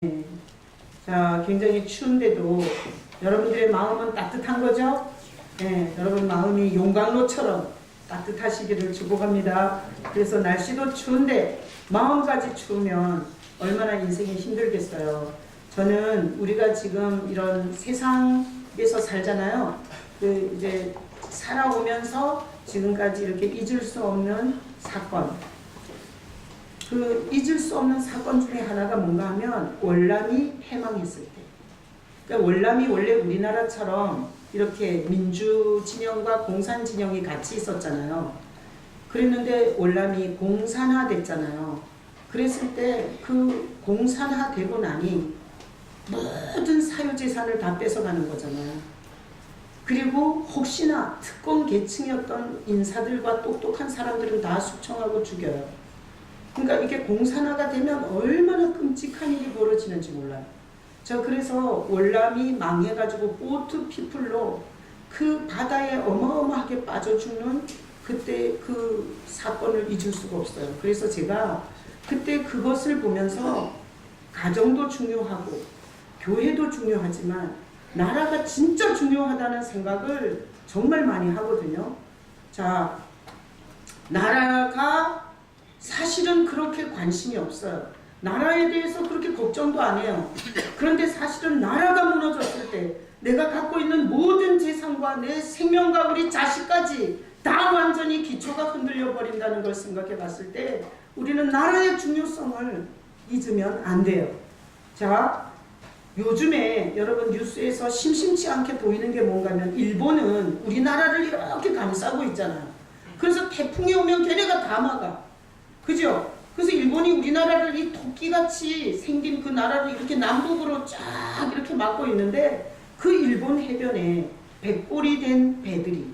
네. 자, 굉장히 추운데도 여러분들의 마음은 따뜻한 거죠? 네, 여러분 마음이 용광로처럼 따뜻하시기를 축복합니다. 그래서 날씨도 추운데 마음까지 추우면 얼마나 인생이 힘들겠어요. 저는 우리가 지금 이런 세상에서 살잖아요. 그 이제 살아오면서 지금까지 이렇게 잊을 수 없는 사건, 그 잊을 수 없는 사건 중에 하나가 뭔가 하면 월남이 해방했을 때. 그러니까 월남이 원래 우리나라처럼 이렇게 민주 진영과 공산 진영이 같이 있었잖아요. 그랬는데 월남이 공산화 됐잖아요. 그랬을 때 그 공산화 되고 나니 모든 사유재산을 다 뺏어가는 거잖아요. 그리고 혹시나 특권 계층이었던 인사들과 똑똑한 사람들은 다 숙청하고 죽여요. 그러니까 이게 공산화가 되면 얼마나 끔찍한 일이 벌어지는지 몰라요. 저 그래서 월남이 망해가지고 보트 피플로 그 바다에 어마어마하게 빠져 죽는 그때 그 사건을 잊을 수가 없어요. 그래서 제가 그때 그것을 보면서 가정도 중요하고 교회도 중요하지만 나라가 진짜 중요하다는 생각을 정말 많이 하거든요. 자, 나라가 사실은 그렇게 관심이 없어요. 나라에 대해서 그렇게 걱정도 안 해요. 그런데 사실은 나라가 무너졌을 때 내가 갖고 있는 모든 재산과 내 생명과 우리 자식까지 다 완전히 기초가 흔들려 버린다는 걸 생각해 봤을 때 우리는 나라의 중요성을 잊으면 안 돼요. 자, 요즘에 여러분 뉴스에서 심심치 않게 보이는 게 뭔가 하면 일본은 우리나라를 이렇게 감싸고 있잖아요. 그래서 태풍이 오면 걔네가 다 막아. 그죠? 그래서 일본이 우리나라를 이 토끼같이 생긴 그 나라를 이렇게 남북으로 쫙 이렇게 막고 있는데 그 일본 해변에 백골이 된 배들이,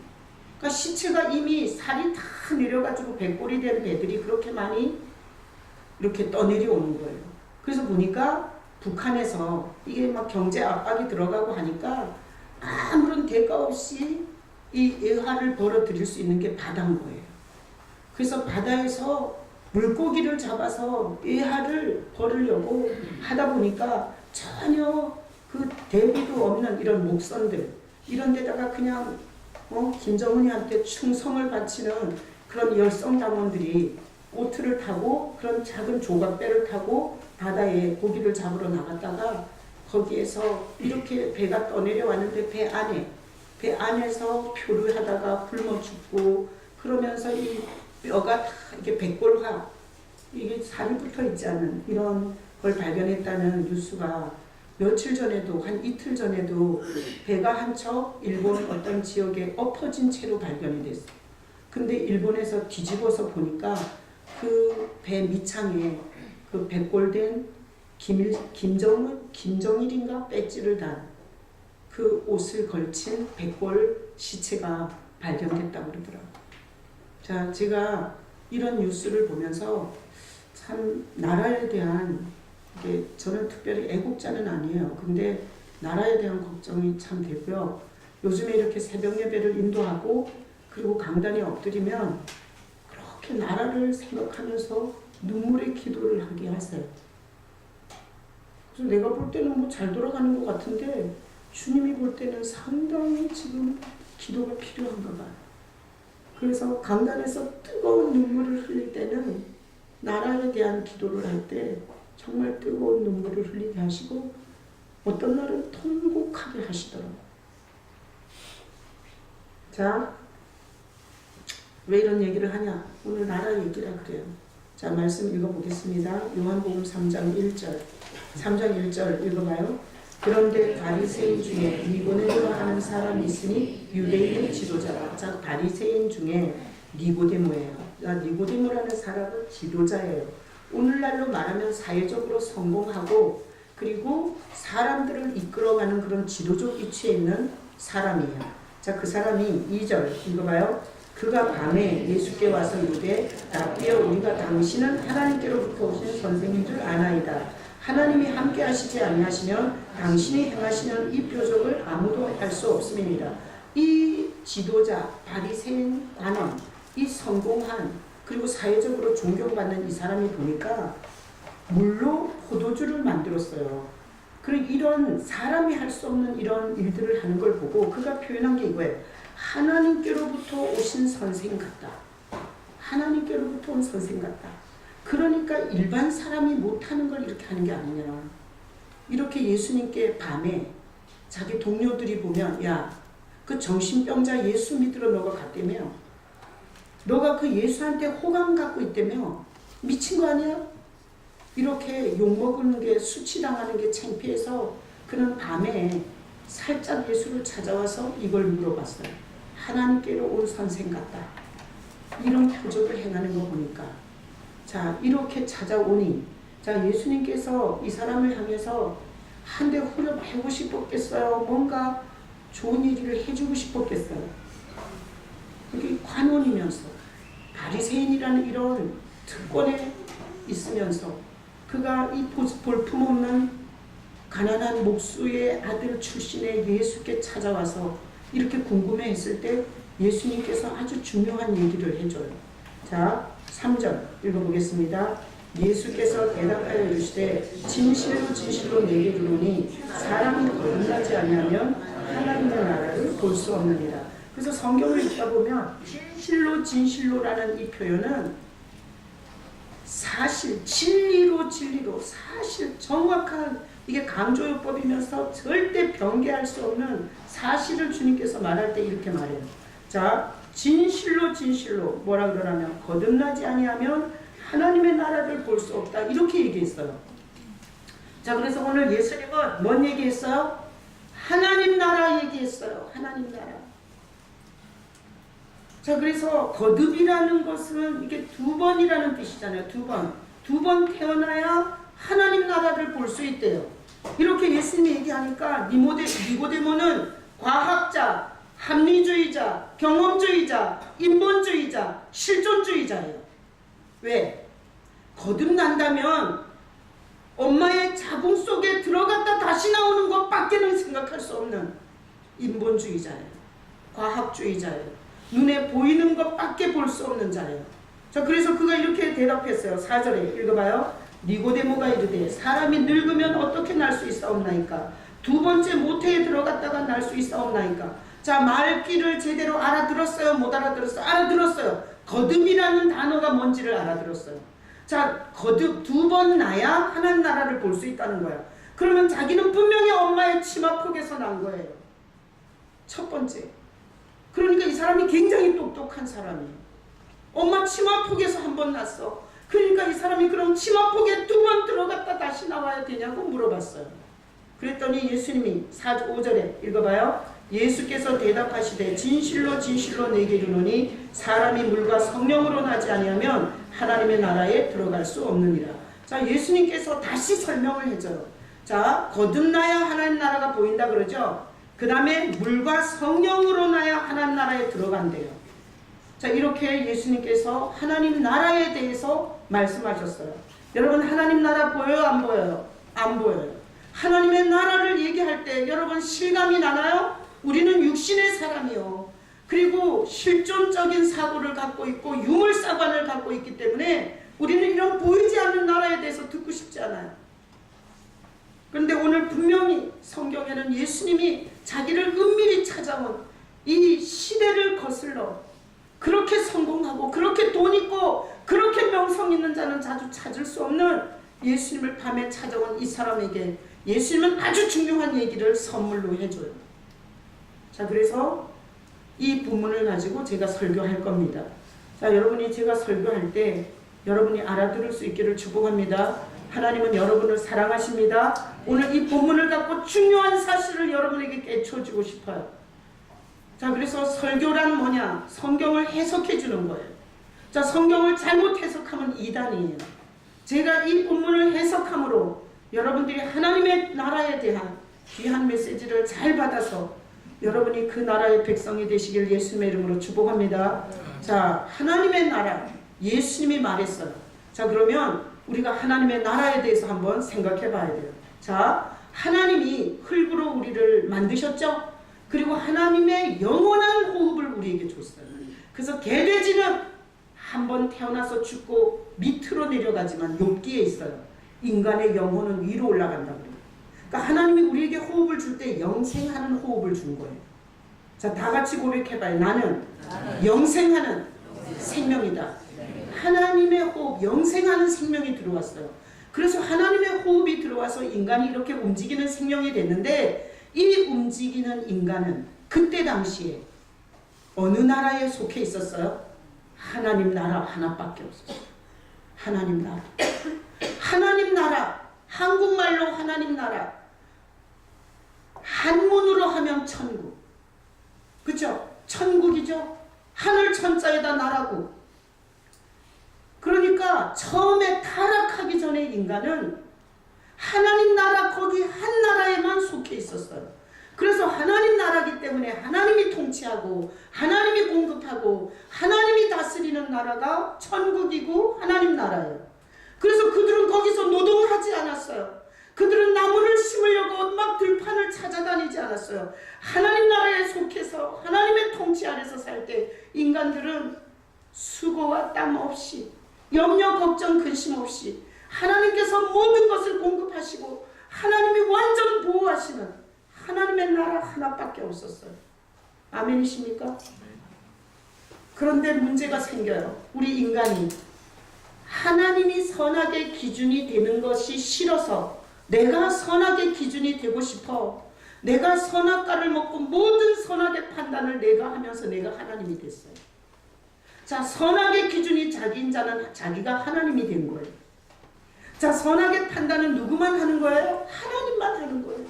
그러니까 시체가 이미 살이 다 내려가지고 백골이 된 배들이 그렇게 많이 이렇게 떠내려오는 거예요. 그래서 보니까 북한에서 이게 막 경제 압박이 들어가고 하니까 아무런 대가 없이 이 애화를 벌어들일 수 있는 게 바다인 거예요. 그래서 바다에서 물고기를 잡아서 애화를 벌으려고 하다 보니까 전혀 그 대비도 없는 이런 목선들, 이런 데다가 그냥 김정은이한테 충성을 바치는 그런 열성당원들이 보트를 타고 그런 작은 조각배를 타고 바다에 고기를 잡으러 나갔다가 거기에서 이렇게 배가 떠내려 왔는데 배 안에서 표류하다가 굶어 죽고 그러면서 이 뼈가 다 이게 백골화, 이게 살이 붙어 있지 않은 이런 걸 발견했다는 뉴스가 며칠 전에도, 한 이틀 전에도 배가 한 척 일본 어떤 지역에 엎어진 채로 발견이 됐어요. 근데 일본에서 뒤집어서 보니까 그 배 밑창에 그 백골된 김정일인가 배지를 단 그 옷을 걸친 백골 시체가 발견됐다고 그러더라고요. 자, 제가 이런 뉴스를 보면서 참 나라에 대한, 이게 저는 특별히 애국자는 아니에요. 근데 나라에 대한 걱정이 참 되고요. 요즘에 이렇게 새벽 예배를 인도하고 그리고 강단에 엎드리면 그렇게 나라를 생각하면서 눈물의 기도를 하게 하세요. 그래서 내가 볼 때는 뭐 잘 돌아가는 것 같은데 주님이 볼 때는 상당히 지금 기도가 필요한가 봐요. 그래서 강단에서 뜨거운 눈물을 흘릴 때는 나라에 대한 기도를 할 때 정말 뜨거운 눈물을 흘리게 하시고 어떤 날은 통곡하게 하시더라고요. 자, 왜 이런 얘기를 하냐? 오늘 나라 얘기라 그래요. 자, 말씀 읽어보겠습니다. 요한복음 3장 1절. 3장 1절 읽어봐요. 그런데 바리새인 중에 니고데모라 하는 사람이 있으니 유대인의 지도자라. 자, 바리새인 중에 니고데모예요. 니고데모라는 사람은 지도자예요. 오늘날로 말하면 사회적으로 성공하고 그리고 사람들을 이끌어가는 그런 지도적 위치에 있는 사람이에요. 자, 그 사람이 2절 읽어봐요. 그가 밤에 예수께 와서 이르되 라삐여 우리가 당신은 하나님께로부터 오신 선생인 줄 아나이다. 하나님이 함께 하시지 아니하시면 당신이 행하시는 이 표적을 아무도 할 수 없음이니라. 이 지도자, 바리새인 관원, 이 성공한 그리고 사회적으로 존경받는 이 사람이 보니까 물로 포도주를 만들었어요. 그리고 이런 사람이 할 수 없는 이런 일들을 하는 걸 보고 그가 표현한 게 이거예요. 하나님께로부터 오신 선생 같다. 하나님께로부터 온 선생 같다. 그러니까 일반 사람이 못하는 걸 이렇게 하는 게 아니냐. 이렇게 예수님께 밤에 자기 동료들이 보면, 야, 그 정신병자 예수 믿으러 너가 갔다며? 너가 그 예수한테 호감 갖고 있다며? 미친 거 아니야? 이렇게 욕먹는 게, 수치당하는 게 창피해서 그는 밤에 살짝 예수를 찾아와서 이걸 물어봤어요. 하나님께로 온 선생 같다. 이런 표적을 행하는 거 보니까, 자, 이렇게 찾아오니, 자, 예수님께서 이 사람을 향해서 한 대 후려 패고 싶었겠어요? 뭔가 좋은 얘기를 해주고 싶었겠어요? 이게 관원이면서 바리새인이라는 이런 특권에 있으면서 그가 이 볼품없는 가난한 목수의 아들 출신의 예수께 찾아와서 이렇게 궁금해했을 때 예수님께서 아주 중요한 얘기를 해줘요. 자, 3절 읽어보겠습니다. 예수께서 대답하여 이르시되 진실로 진실로 내게 이르노니 사람이 거듭나지 아니하면 하나님의 나라를 볼 수 없느니라. 그래서 성경을 읽다 보면 진실로 진실로라는 이 표현은 사실, 진리로 진리로, 사실 정확한, 이게 강조요법이면서 절대 변개할 수 없는 사실을 주님께서 말할 때 이렇게 말해요. 자, 진실로 진실로 뭐라 그러냐면 거듭나지 아니하면 하나님의 나라를 볼 수 없다. 이렇게 얘기했어요. 자, 그래서 오늘 예수님은 뭔 얘기했어요? 하나님 나라 얘기했어요. 하나님 나라. 자, 그래서 거듭이라는 것은 이게 두 번이라는 뜻이잖아요. 두 번. 두 번 태어나야 하나님 나라를 볼 수 있대요. 이렇게 예수님이 얘기하니까 니고데모는 과학자, 합리주의자, 경험주의자, 인본주의자, 실존주의자예요. 왜? 거듭난다면 엄마의 자궁 속에 들어갔다 다시 나오는 것밖에는 생각할 수 없는 인본주의자예요. 과학주의자예요. 눈에 보이는 것밖에 볼 수 없는 자예요. 자, 그래서 그가 이렇게 대답했어요. 4절에 읽어봐요. 니고데모가 이르되 사람이 늙으면 어떻게 날 수 있사옵나이까? 두 번째 모태에 들어갔다가 날 수 있사옵나이까? 자, 말귀를 제대로 알아들었어요? 못 알아들었어요? 알아들었어요. 거듭이라는 단어가 뭔지를 알아들었어요. 자, 거듭 두 번 나야 하나님 나라를 볼 수 있다는 거야. 그러면 자기는 분명히 엄마의 치마폭에서 난 거예요. 첫 번째. 그러니까 이 사람이 굉장히 똑똑한 사람이에요. 엄마 치마폭에서 한 번 났어. 그러니까 이 사람이 그럼 치마폭에 두 번 들어갔다 다시 나와야 되냐고 물어봤어요. 그랬더니 예수님이 5절에 읽어봐요. 예수께서 대답하시되 진실로 진실로 내게 이르노니 사람이 물과 성령으로 나지 아니하면 하나님의 나라에 들어갈 수 없느니라. 자, 예수님께서 다시 설명을 해줘요. 자, 거듭나야 하나님 나라가 보인다 그러죠. 그 다음에 물과 성령으로 나야 하나님 나라에 들어간대요. 자, 이렇게 예수님께서 하나님 나라에 대해서 말씀하셨어요. 여러분, 하나님 나라 보여요? 안 보여요? 안 보여요. 하나님의 나라를 얘기할 때 여러분 실감이 나나요? 우리는 육신의 사람이요. 그리고 실존적인 사고를 갖고 있고 유물사관을 갖고 있기 때문에 우리는 이런 보이지 않는 나라에 대해서 듣고 싶지 않아요. 그런데 오늘 분명히 성경에는 예수님이 자기를 은밀히 찾아온 이 시대를 거슬러 그렇게 성공하고 그렇게 돈 있고 그렇게 명성 있는 자는 자주 찾을 수 없는 예수님을 밤에 찾아온 이 사람에게 예수님은 아주 중요한 얘기를 선물로 해줘요. 자, 그래서 이 본문을 가지고 제가 설교할 겁니다. 자, 여러분이 제가 설교할 때 여러분이 알아들을 수 있기를 축복합니다. 하나님은 여러분을 사랑하십니다. 오늘 이 본문을 갖고 중요한 사실을 여러분에게 깨쳐주고 싶어요. 자, 그래서 설교란 뭐냐? 성경을 해석해 주는 거예요. 자, 성경을 잘못 해석하면 이단이에요. 제가 이 본문을 해석함으로 여러분들이 하나님의 나라에 대한 귀한 메시지를 잘 받아서 여러분이 그 나라의 백성이 되시길 예수님의 이름으로 축복합니다. 자, 하나님의 나라, 예수님이 말했어요. 자, 그러면 우리가 하나님의 나라에 대해서 한번 생각해 봐야 돼요. 자, 하나님이 흙으로 우리를 만드셨죠? 그리고 하나님의 영원한 호흡을 우리에게 줬어요. 그래서 개돼지는 한번 태어나서 죽고 밑으로 내려가지만 욥기에 있어요. 인간의 영혼은 위로 올라간다고 그래요. 그러니까 하나님이 우리에게 호흡을 줄 때 영생하는 호흡을 준 거예요. 자, 다 같이 고백해봐요. 나는 영생하는 생명이다. 하나님의 호흡, 영생하는 생명이 들어왔어요. 그래서 하나님의 호흡이 들어와서 인간이 이렇게 움직이는 생명이 됐는데, 이 움직이는 인간은 그때 당시에 어느 나라에 속해 있었어요? 하나님 나라 하나밖에 없었어요. 하나님 나라. 하나님 나라. 한국말로 하나님 나라. 한문으로 하면 천국. 그죠? 천국이죠? 하늘 천자에다 나라고. 그러니까 처음에 타락하기 전에 인간은 하나님 나라 거기 한 나라에만 속해 있었어요. 그래서 하나님 나라기 때문에 하나님이 통치하고 하나님이 공급하고 하나님이 다스리는 나라가 천국이고 하나님 나라예요. 그래서 그들은 거기서 노동하지 않았어요. 그들은 나무를 심으려고 막 들판을 찾아다니지 않았어요. 하나님 나라에 속해서 하나님의 통치 아래서 살 때 인간들은 수고와 땀 없이 염려 걱정 근심 없이 하나님께서 모든 것을 공급하시고 하나님이 완전 보호하시는 하나님의 나라 하나밖에 없었어요. 아멘이십니까? 그런데 문제가 생겨요. 우리 인간이 하나님이 선악의 기준이 되는 것이 싫어서 내가 선악의 기준이 되고 싶어. 내가 선악과를 먹고 모든 선악의 판단을 내가 하면서 내가 하나님이 됐어요. 자, 선악의 기준이 자기인 자는 자기가 하나님이 된 거예요. 자, 선악의 판단은 누구만 하는 거예요? 하나님만 하는 거예요.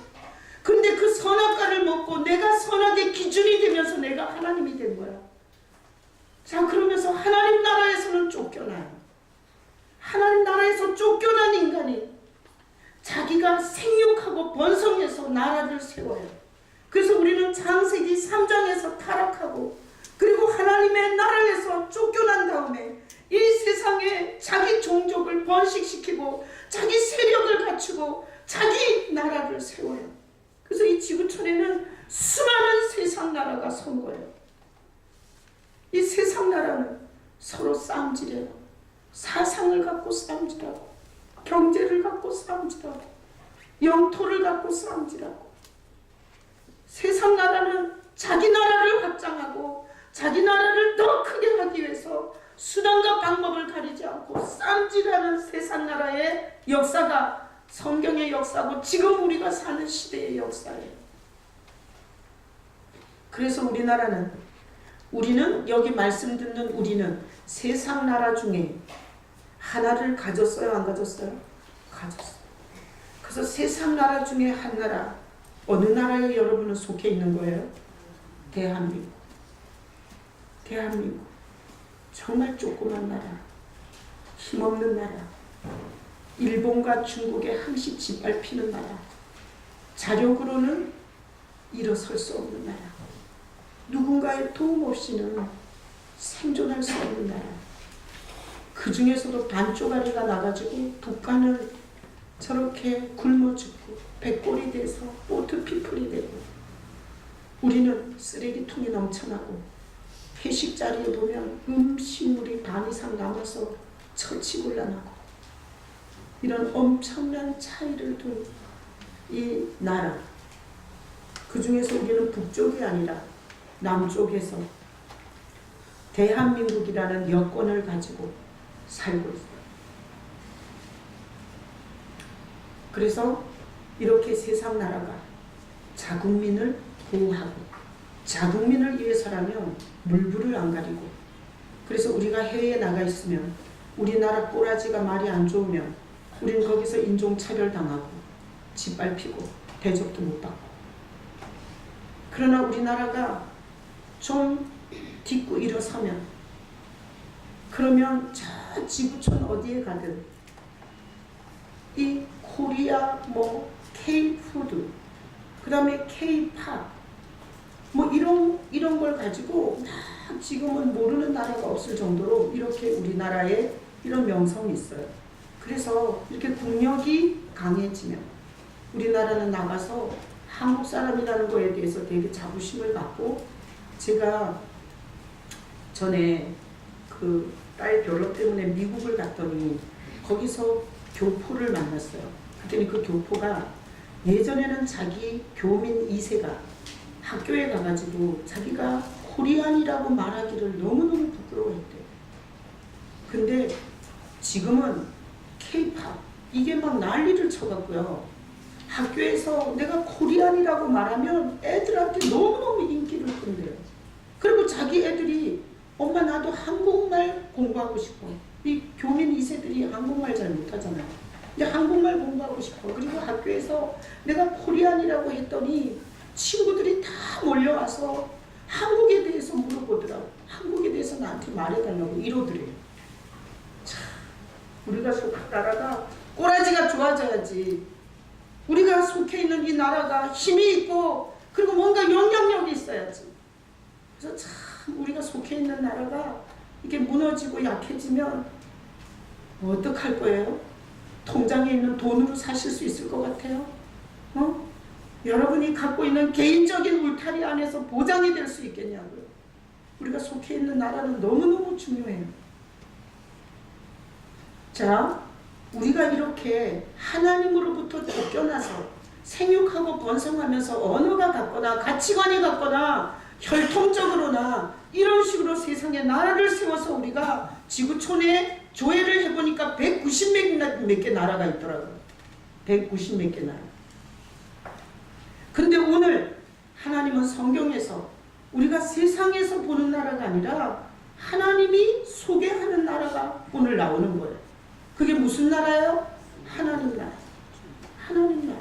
근데 그 선악과를 먹고 내가 선악의 기준이 되면서 내가 하나님이 된 거야. 자, 그러면서 하나님 나라에서는 쫓겨나요. 하나님 나라에서 쫓겨난 인간이 자기가 생육하고 번성해서 나라를 세워요. 그래서 우리는 창세기 3장에서 타락하고 그리고 하나님의 나라에서 쫓겨난 다음에 이 세상에 자기 종족을 번식시키고 자기 세력을 갖추고 자기 나라를 세워요. 그래서 이 지구촌에는 수많은 세상 나라가 선 거예요. 이 세상 나라는 서로 싸움질해요. 사상을 갖고 싸움질하고 경제를 갖고 싸움질하고 영토를 갖고 싸움질하고 세상 나라는 자기 나라를 확장하고 자기 나라를 더 크게 하기 위해서 수단과 방법을 가리지 않고 싸움질하는 세상 나라의 역사가 성경의 역사고 지금 우리가 사는 시대의 역사예요. 그래서 우리는 여기 말씀 듣는 우리는 세상 나라 중에 하나를 가졌어요? 안 가졌어요? 가졌어요. 그래서 세상 나라 중에 한 나라, 어느 나라에 여러분은 속해 있는 거예요? 대한민국. 대한민국. 정말 조그만 나라, 힘없는 나라, 일본과 중국에 항시 짓밟히는 나라, 자력으로는 일어설 수 없는 나라, 누군가의 도움 없이는 생존할 수 없는 나라. 그 중에서도 반쪽아리가 나가지고 북한을 저렇게 굶어 죽고 백골이 돼서 보트피플이 되고, 우리는 쓰레기통이 넘쳐나고 회식 자리에 보면 음식물이 반 이상 남아서 처치곤란하고, 이런 엄청난 차이를 둔 이 나라, 그 중에서 우리는 북쪽이 아니라 남쪽에서 대한민국이라는 여권을 가지고 살고 있어요. 그래서 이렇게 세상 나라가 자국민을 보호하고 자국민을 위해서라면 물불을 안 가리고, 그래서 우리가 해외에 나가 있으면 우리나라 꼬라지가 말이 안 좋으면 우린 거기서 인종차별 당하고 짓밟히고 대접도 못 받고, 그러나 우리나라가 좀 딛고 일어서면, 그러면 저 지구촌 어디에 가든 이 코리아 K-푸드, 그 다음에 K-팝 이런 걸 가지고 막 지금은 모르는 나라가 없을 정도로 이렇게 우리나라에 이런 명성이 있어요. 그래서 이렇게 국력이 강해지면 우리나라는 나가서 한국 사람이라는 거에 대해서 되게 자부심을 갖고, 제가 전에 그 딸 결혼 때문에 미국을 갔더니 거기서 교포를 만났어요. 그랬더니 그 교포가 예전에는 자기 교민 2세가 학교에 가가지고 자기가 코리안이라고 말하기를 너무너무 부끄러워했대요. 근데 지금은 K-팝 이게 막 난리를 쳐갖고요. 학교에서 내가 코리안이라고 말하면 애들한테 너무너무 인기를 끈대요. 그리고 자기 애들이 엄마 나도 한국말 공부하고 싶어. 이 교민 2세들이 한국말 잘 못하잖아요. 근데 한국말 공부하고 싶어. 그리고 학교에서 내가 코리안이라고 했더니 친구들이 다 몰려와서 한국에 대해서 물어보더라고. 한국에 대해서 나한테 말해달라고 이러더래요. 참, 우리가 속한 나라가 꼬라지가 좋아져야지. 우리가 속해 있는 이 나라가 힘이 있고 그리고 뭔가 영향력이 있어야지. 그래서 참 우리가 속해 있는 나라가 이게 무너지고 약해지면 어떡할 거예요? 통장에 있는 돈으로 사실 수 있을 것 같아요? 여러분이 갖고 있는 개인적인 울타리 안에서 보장이 될 수 있겠냐고요. 우리가 속해 있는 나라는 너무너무 중요해요. 자, 우리가 이렇게 하나님으로부터 쫓겨나서 생육하고 번성하면서 언어가 같거나 가치관이 같거나 혈통적으로나 이런 식으로 세상에 나라를 세워서 우리가 지구촌에 조회를 해보니까 190 몇 개 나라가 있더라고요. 190 몇 개 나라. 근데 오늘 하나님은 성경에서 우리가 세상에서 보는 나라가 아니라 하나님이 소개하는 나라가 오늘 나오는 거예요. 그게 무슨 나라예요? 하나님 나라. 하나님 나라.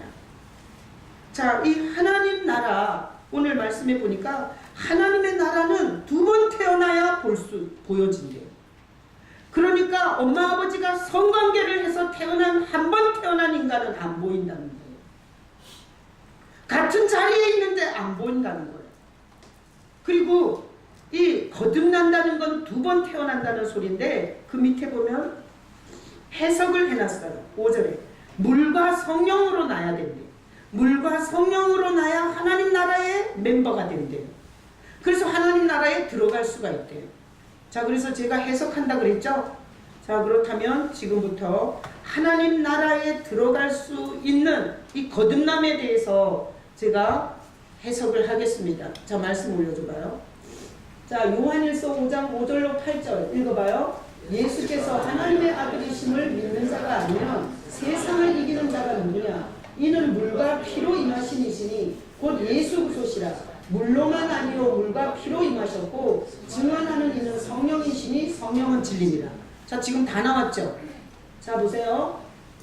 자, 이 하나님 나라 오늘 말씀해 보니까 하나님의 나라는 2번 태어나야 보여진대요. 그러니까 엄마 아버지가 성관계를 해서 한 번 태어난 인간은 안 보인다는 거예요. 같은 자리에 있는데 안 보인다는 거예요. 그리고 이 거듭난다는 건 2번 태어난다는 소리인데 그 밑에 보면 해석을 해놨어요. 5절에 물과 성령으로 나야 된대요. 물과 성령으로 나야 하나님 나라의 멤버가 된대요. 그래서 하나님 나라에 들어갈 수가 있대요. 자, 그래서 제가 해석한다 그랬죠? 자, 그렇다면 지금부터 하나님 나라에 들어갈 수 있는 이 거듭남에 대해서 제가 해석을 하겠습니다. 자, 말씀 올려줘봐요. 자, 요한일서 5장 5절로 8절 읽어봐요. 예수께서 하나님의 아들이심을 믿는 자가 아니면 세상을 이기는 자가 누구냐? 이는 물과 피로 임하신 이시니 곧 예수 그리스도시라. 물로만 아니요 물과 피로 임하셨고 증언하는 이는 성령이시니 성령은 진리니라. 자, 지금 다 나왔죠? 자, 보세요.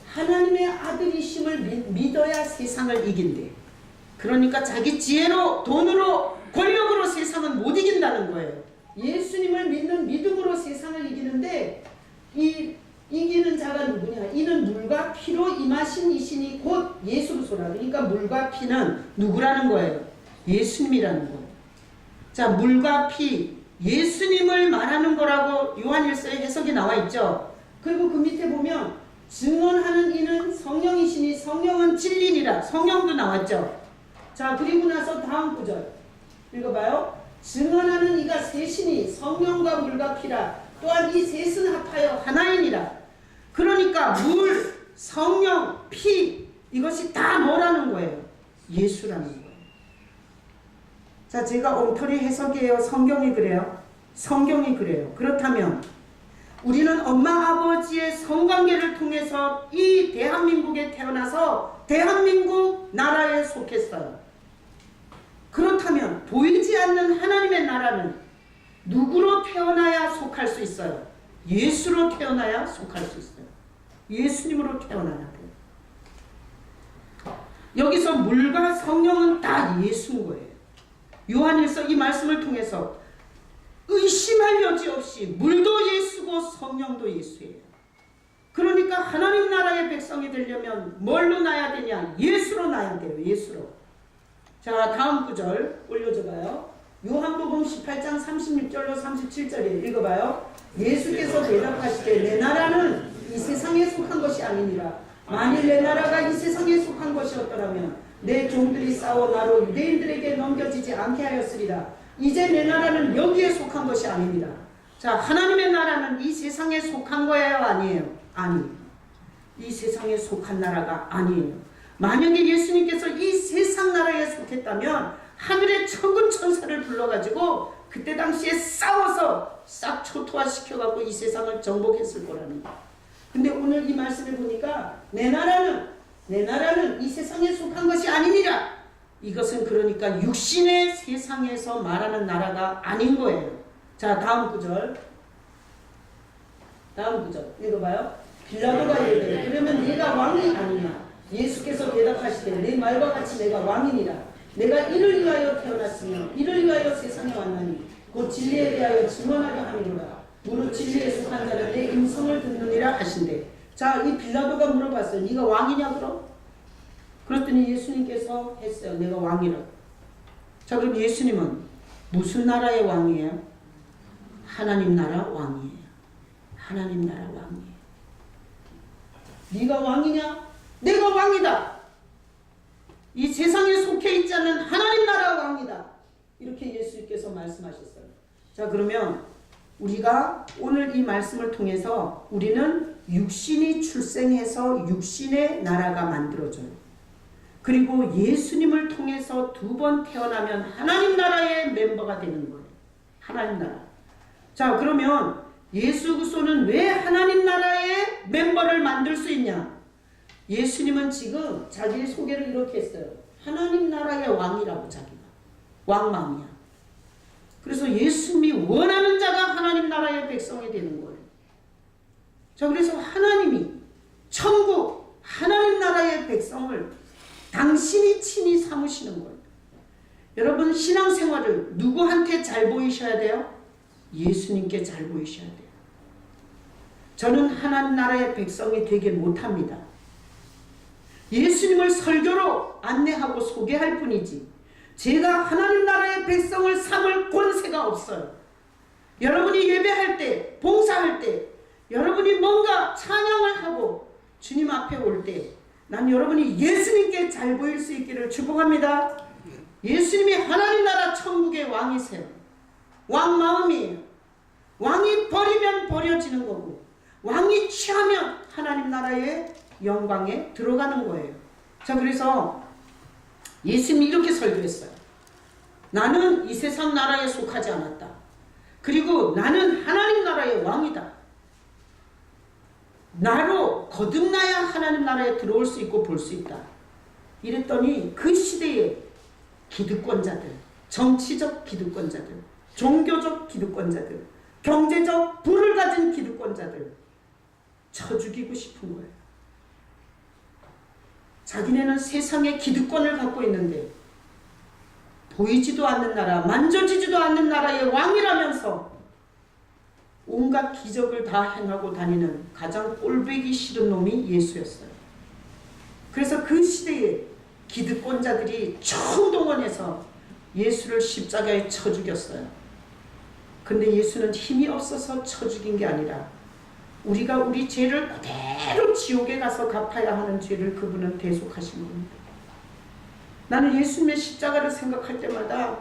하나님의 아들이심을 믿어야 세상을 이긴대. 그러니까 자기 지혜로, 돈으로, 권력으로 세상은 못 이긴다는 거예요. 예수님을 믿는 믿음으로 세상을 이기는데 이 이기는 자가 누구냐? 이는 물과 피로 임하신 이시니 곧 예수 그리스도라. 그러니까 물과 피는 누구라는 거예요? 예수님이라는 거예요. 자, 물과 피, 예수님을 말하는 거라고 요한일서에 해석이 나와 있죠. 그리고 그 밑에 보면 증언하는 이는 성령이시니 성령은 진리니라. 성령도 나왔죠. 자, 그리고 나서 다음 구절 읽어봐요. 증언하는 이가 셋이니 성령과 물과 피라. 또한 이 셋은 합하여 하나이니라. 그러니까 물, 성령, 피 이것이 다 뭐라는 거예요? 예수라는 거예요. 자, 제가 엉터리 해석이에요? 성경이 그래요? 성경이 그래요. 그렇다면 우리는 엄마 아버지의 성관계를 통해서 이 대한민국에 태어나서 대한민국 나라에 속했어요. 그렇다면 보이지 않는 하나님의 나라는 누구로 태어나야 속할 수 있어요? 예수로 태어나야 속할 수 있어요. 예수님으로 태어나야 돼요. 여기서 물과 성령은 다 예수인 거예요. 요한일서 이 말씀을 통해서 의심할 여지 없이 물도 예수고 성령도 예수예요. 그러니까 하나님 나라의 백성이 되려면 뭘로 나야 되냐? 예수로 나야 돼요. 예수로. 자, 다음 구절 올려줘봐요. 요한복음 18장 36절로 37절에 읽어봐요. 예수께서 대답하시되 내 나라는 이 세상에 속한 것이 아니니라. 만일 내 나라가 이 세상에 속한 것이었더라면 내 종들이 싸워 나로 유대인들에게 넘겨지지 않게 하였으리라. 이제 내 나라는 여기에 속한 것이 아닙니다. 자, 하나님의 나라는 이 세상에 속한 거예요? 아니에요? 아니. 이 세상에 속한 나라가 아니에요. 만약에 예수님께서 이 세상 나라에 속했다면 하늘의 천군 천사를 불러가지고 그때 당시에 싸워서 싹 초토화시켜갖고 이 세상을 정복했을 거라는 거예요. 근데 오늘 이 말씀을 보니까 내 나라는 이 세상에 속한 것이 아니니라. 이것은 그러니까 육신의 세상에서 말하는 나라가 아닌 거예요. 자, 다음 구절 읽어봐요. 빌라도가 이르되 그러면 네가 왕이 아니냐. 예수께서 대답하시되 내 말과 같이 내가 왕이니라. 내가 이를 위하여 태어났으며 이를 위하여 세상에 왔나니 곧 진리에 대하여 증언하려 함이로라. 무릇 진리에 속한 자는 내 음성을 듣느니라 하신대. 자, 이 빌라도가 물어봤어요. 네가 왕이냐 그럼? 그랬더니 예수님께서 했어요. 내가 왕이라고. 자, 그럼 예수님은 무슨 나라의 왕이에요? 하나님 나라 왕이에요. 하나님 나라 왕이에요. 네가 왕이냐? 내가 왕이다. 이 세상에 속해 있지 않는 하나님 나라 왕이다. 이렇게 예수님께서 말씀하셨어요. 자, 그러면 우리가 오늘 이 말씀을 통해서 우리는 육신이 출생해서 육신의 나라가 만들어져요. 그리고 예수님을 통해서 두 번 태어나면 하나님 나라의 멤버가 되는 거예요. 하나님 나라. 자, 그러면 예수 그리스도는 왜 하나님 나라의 멤버를 만들 수 있냐? 예수님은 지금 자기 소개를 이렇게 했어요. 하나님 나라의 왕이라고 자기가. 왕맘이야. 그래서 예수님이 원하는 자가 하나님 나라의 백성이 되는 거예요. 자, 그래서 하나님이 천국 하나님 나라의 백성을 당신이 친히 삼으시는 거예요. 여러분 신앙생활을 누구한테 잘 보이셔야 돼요? 예수님께 잘 보이셔야 돼요. 저는 하나님 나라의 백성이 되게 못합니다. 예수님을 설교로 안내하고 소개할 뿐이지 제가 하나님 나라의 백성을 삼을 권세가 없어요. 여러분이 예배할 때, 봉사할 때, 여러분이 뭔가 찬양을 하고 주님 앞에 올 때 난 여러분이 예수님께 잘 보일 수 있기를 축복합니다. 예수님이 하나님 나라 천국의 왕이세요. 왕 마음이에요. 왕이 버리면 버려지는 거고 왕이 취하면 하나님 나라의 영광에 들어가는 거예요. 자, 그래서 예수님이 이렇게 설교했어요. 나는 이 세상 나라에 속하지 않았다. 그리고 나는 하나님 나라의 왕이다. 나로 거듭나야 하나님 나라에 들어올 수 있고 볼 수 있다. 이랬더니 그 시대에 기득권자들, 정치적 기득권자들, 종교적 기득권자들, 경제적 부를 가진 기득권자들 쳐 죽이고 싶은 거예요. 자기네는 세상의 기득권을 갖고 있는데 보이지도 않는 나라, 만져지지도 않는 나라의 왕이라면서 온갖 기적을 다 행하고 다니는 가장 꼴보기 싫은 놈이 예수였어요. 그래서 그 시대에 기득권자들이 총동원해서 예수를 십자가에 쳐 죽였어요. 근데 예수는 힘이 없어서 쳐 죽인 게 아니라 우리가 우리 죄를 그대로 지옥에 가서 갚아야 하는 죄를 그분은 대속하신 겁니다. 나는 예수님의 십자가를 생각할 때마다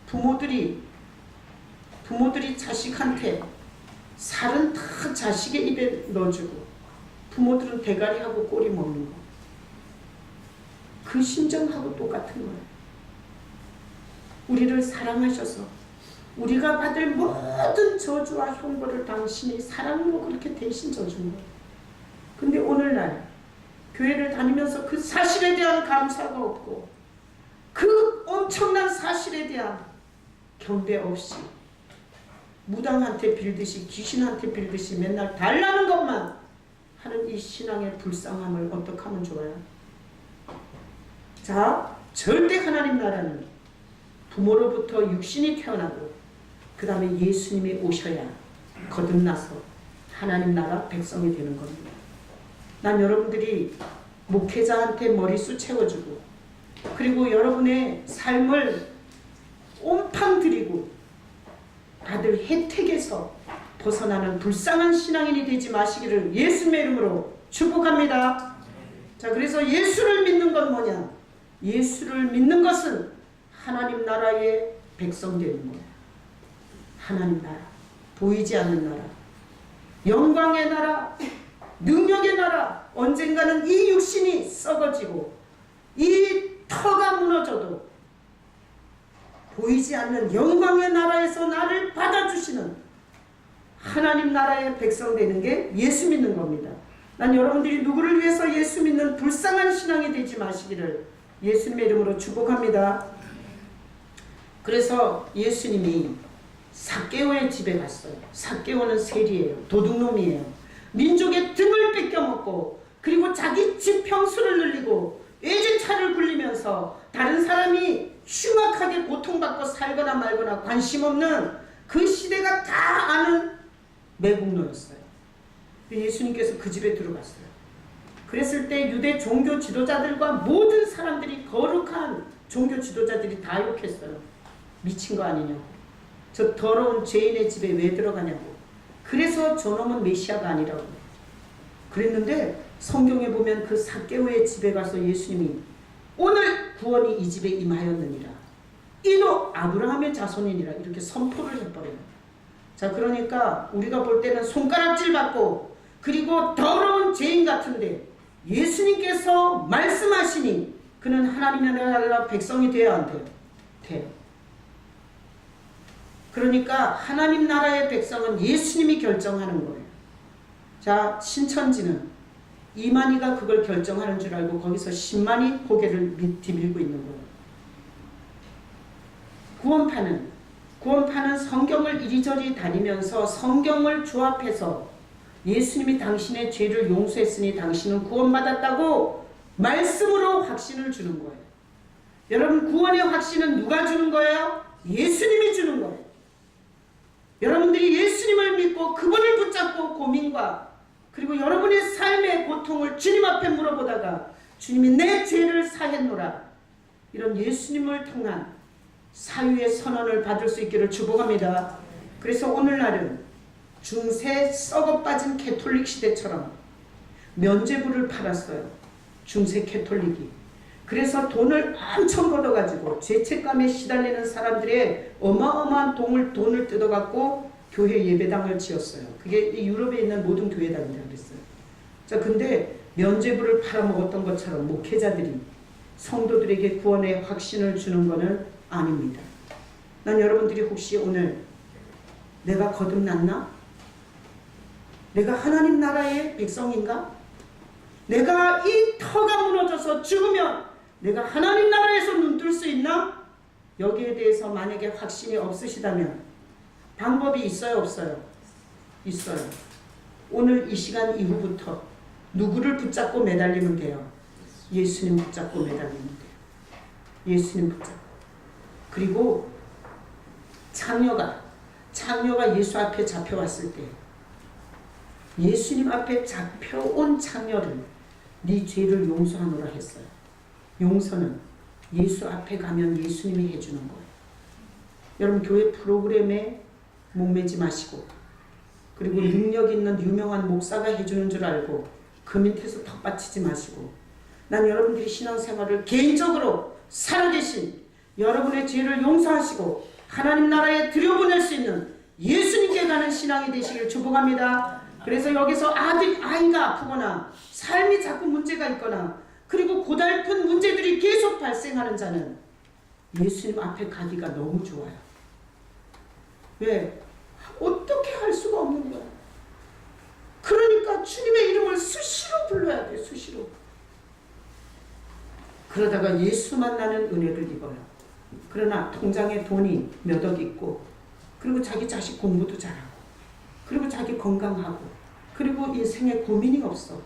부모들이 자식한테 살은 다 자식의 입에 넣어주고 부모들은 대가리하고 꼬리 먹는 거. 그 심정하고 똑같은 거예요. 우리를 사랑하셔서 우리가 받을 모든 저주와 형벌을 당신이 사랑으로 그렇게 대신 져준 거예요. 근데 오늘날 교회를 다니면서 그 사실에 대한 감사가 없고 그 엄청난 사실에 대한 경배 없이 무당한테 빌듯이 귀신한테 빌듯이 맨날 달라는 것만 하는 이 신앙의 불쌍함을 어떻게 하면 좋아요? 자, 절대 하나님 나라는 부모로부터 육신이 태어나고 그 다음에 예수님이 오셔야 거듭나서 하나님 나라 백성이 되는 겁니다. 난 여러분들이 목회자한테 머리숱 채워주고 그리고 여러분의 삶을 온팡 드리고 다들 혜택에서 벗어나는 불쌍한 신앙인이 되지 마시기를 예수님의 이름으로 축복합니다. 자, 그래서 예수를 믿는 건 뭐냐? 예수를 믿는 것은 하나님 나라의 백성 되는 거예요. 하나님 나라, 보이지 않는 나라, 영광의 나라, 능력의 나라, 언젠가는 이 육신이 썩어지고 이 터가 무너져도 보이지 않는 영광의 나라에서 나를 받아주시는 하나님 나라의 백성 되는 게 예수 믿는 겁니다. 난 여러분들이 누구를 위해서 예수 믿는 불쌍한 신앙이 되지 마시기를 예수님의 이름으로 축복합니다. 그래서 예수님이 삭개오의 집에 갔어요. 삭개오는 세리예요. 도둑놈이에요. 민족의 등을 뺏겨먹고 그리고 자기 집 평수를 늘리고 외제차를 굴리면서 다른 사람이 흉악하게 고통받고 살거나 말거나 관심 없는 그 시대가 다 아는 매국노였어요. 예수님께서 그 집에 들어갔어요. 그랬을 때 유대 종교 지도자들과 모든 사람들이 거룩한 종교 지도자들이 다 욕했어요. 미친 거 아니냐고. 저 더러운 죄인의 집에 왜 들어가냐고. 그래서 저놈은 메시아가 아니라고 그랬는데 성경에 보면 그 삭개오의 집에 가서 예수님이 오늘 구원이 이 집에 임하였느니라. 이도 아브라함의 자손이니라. 이렇게 선포를 해버려요. 자, 그러니까 우리가 볼 때는 손가락질 받고 그리고 더러운 죄인 같은데 예수님께서 말씀하시니 그는 하나님의 나라 백성이 되어야 안 돼요? 돼요. 그러니까 하나님 나라의 백성은 예수님이 결정하는 거예요. 자, 신천지는 이만희가 그걸 결정하는 줄 알고 거기서 10만이 고개를 뒤밀고 있는 거예요. 구원파는 성경을 이리저리 다니면서 성경을 조합해서 예수님이 당신의 죄를 용서했으니 당신은 구원받았다고 말씀으로 확신을 주는 거예요. 여러분, 구원의 확신은 누가 주는 거예요? 예수님이 주는 거예요. 여러분들이 예수님을 믿고 그분을 붙잡고 고민과 그리고 여러분의 삶의 고통을 주님 앞에 물어보다가 주님이 내 죄를 사했노라. 이런 예수님을 통한 사유의 선언을 받을 수 있기를 축복합니다. 그래서 오늘날은 중세 썩어빠진 캐톨릭 시대처럼 면죄부를 팔았어요. 중세 캐톨릭이. 그래서 돈을 엄청 걷어가지고 죄책감에 시달리는 사람들의 어마어마한 돈을 뜯어갖고 교회 예배당을 지었어요. 그게 유럽에 있는 모든 교회당이라고 그랬어요. 자, 근데 면죄부를 팔아먹었던 것처럼 목회자들이 성도들에게 구원의 확신을 주는 것은 아닙니다. 난 여러분들이 혹시 오늘 내가 거듭났나? 내가 하나님 나라의 백성인가? 내가 이 터가 무너져서 죽으면 내가 하나님 나라에서 눈뜰 수 있나? 여기에 대해서 만약에 확신이 없으시다면 방법이 있어요, 없어요? 있어요. 오늘 이 시간 이후부터 누구를 붙잡고 매달리면 돼요? 예수님 붙잡고 매달리면 돼요. 예수님 붙잡고. 그리고 창녀가 예수 앞에 잡혀왔을 때 예수님 앞에 잡혀온 창녀를 네 죄를 용서하노라 했어요. 용서는 예수 앞에 가면 예수님이 해주는 거예요. 여러분, 교회 프로그램에 목매지 마시고 그리고 능력 있는 유명한 목사가 해주는 줄 알고 그 밑에서 턱받치지 마시고 난 여러분들이 신앙생활을 개인적으로 살아계신 여러분의 죄를 용서하시고 하나님 나라에 들여보낼 수 있는 예수님께 가는 신앙이 되시길 축복합니다. 그래서 여기서 아이가 아프거나 삶이 자꾸 문제가 있거나 그리고 고달픈 문제들이 계속 발생하는 자는 예수님 앞에 가기가 너무 좋아요. 왜? 어떻게 할 수가 없는 거야. 그러니까 주님의 이름을 수시로 불러야 돼. 수시로. 그러다가 예수 만나는 은혜를 입어요. 그러나 통장에 돈이 몇 억 있고 그리고 자기 자식 공부도 잘하고 그리고 자기 건강하고 그리고 인생에 고민이 없어.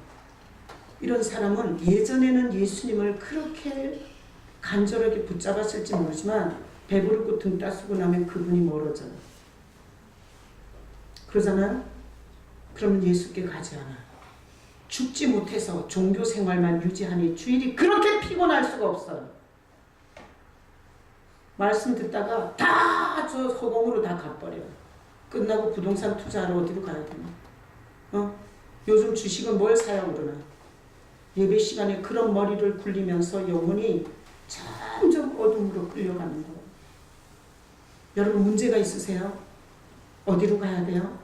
이런 사람은 예전에는 예수님을 그렇게 간절하게 붙잡았을지 모르지만 배부르고 등 따스고 나면 그분이 멀어져요. 그러잖아요. 그러면 예수께 가지 않아요. 죽지 못해서 종교 생활만 유지하니 주일이 그렇게 피곤할 수가 없어요. 말씀 듣다가 다 저 허공으로 다 가버려요. 끝나고 부동산 투자하러 어디로 가야 되나? 요즘 주식은 뭘 사야 그러나? 예배 시간에 그런 머리를 굴리면서 영혼이 점점 어둠으로 끌려가는 거예요. 여러분, 문제가 있으세요? 어디로 가야 돼요?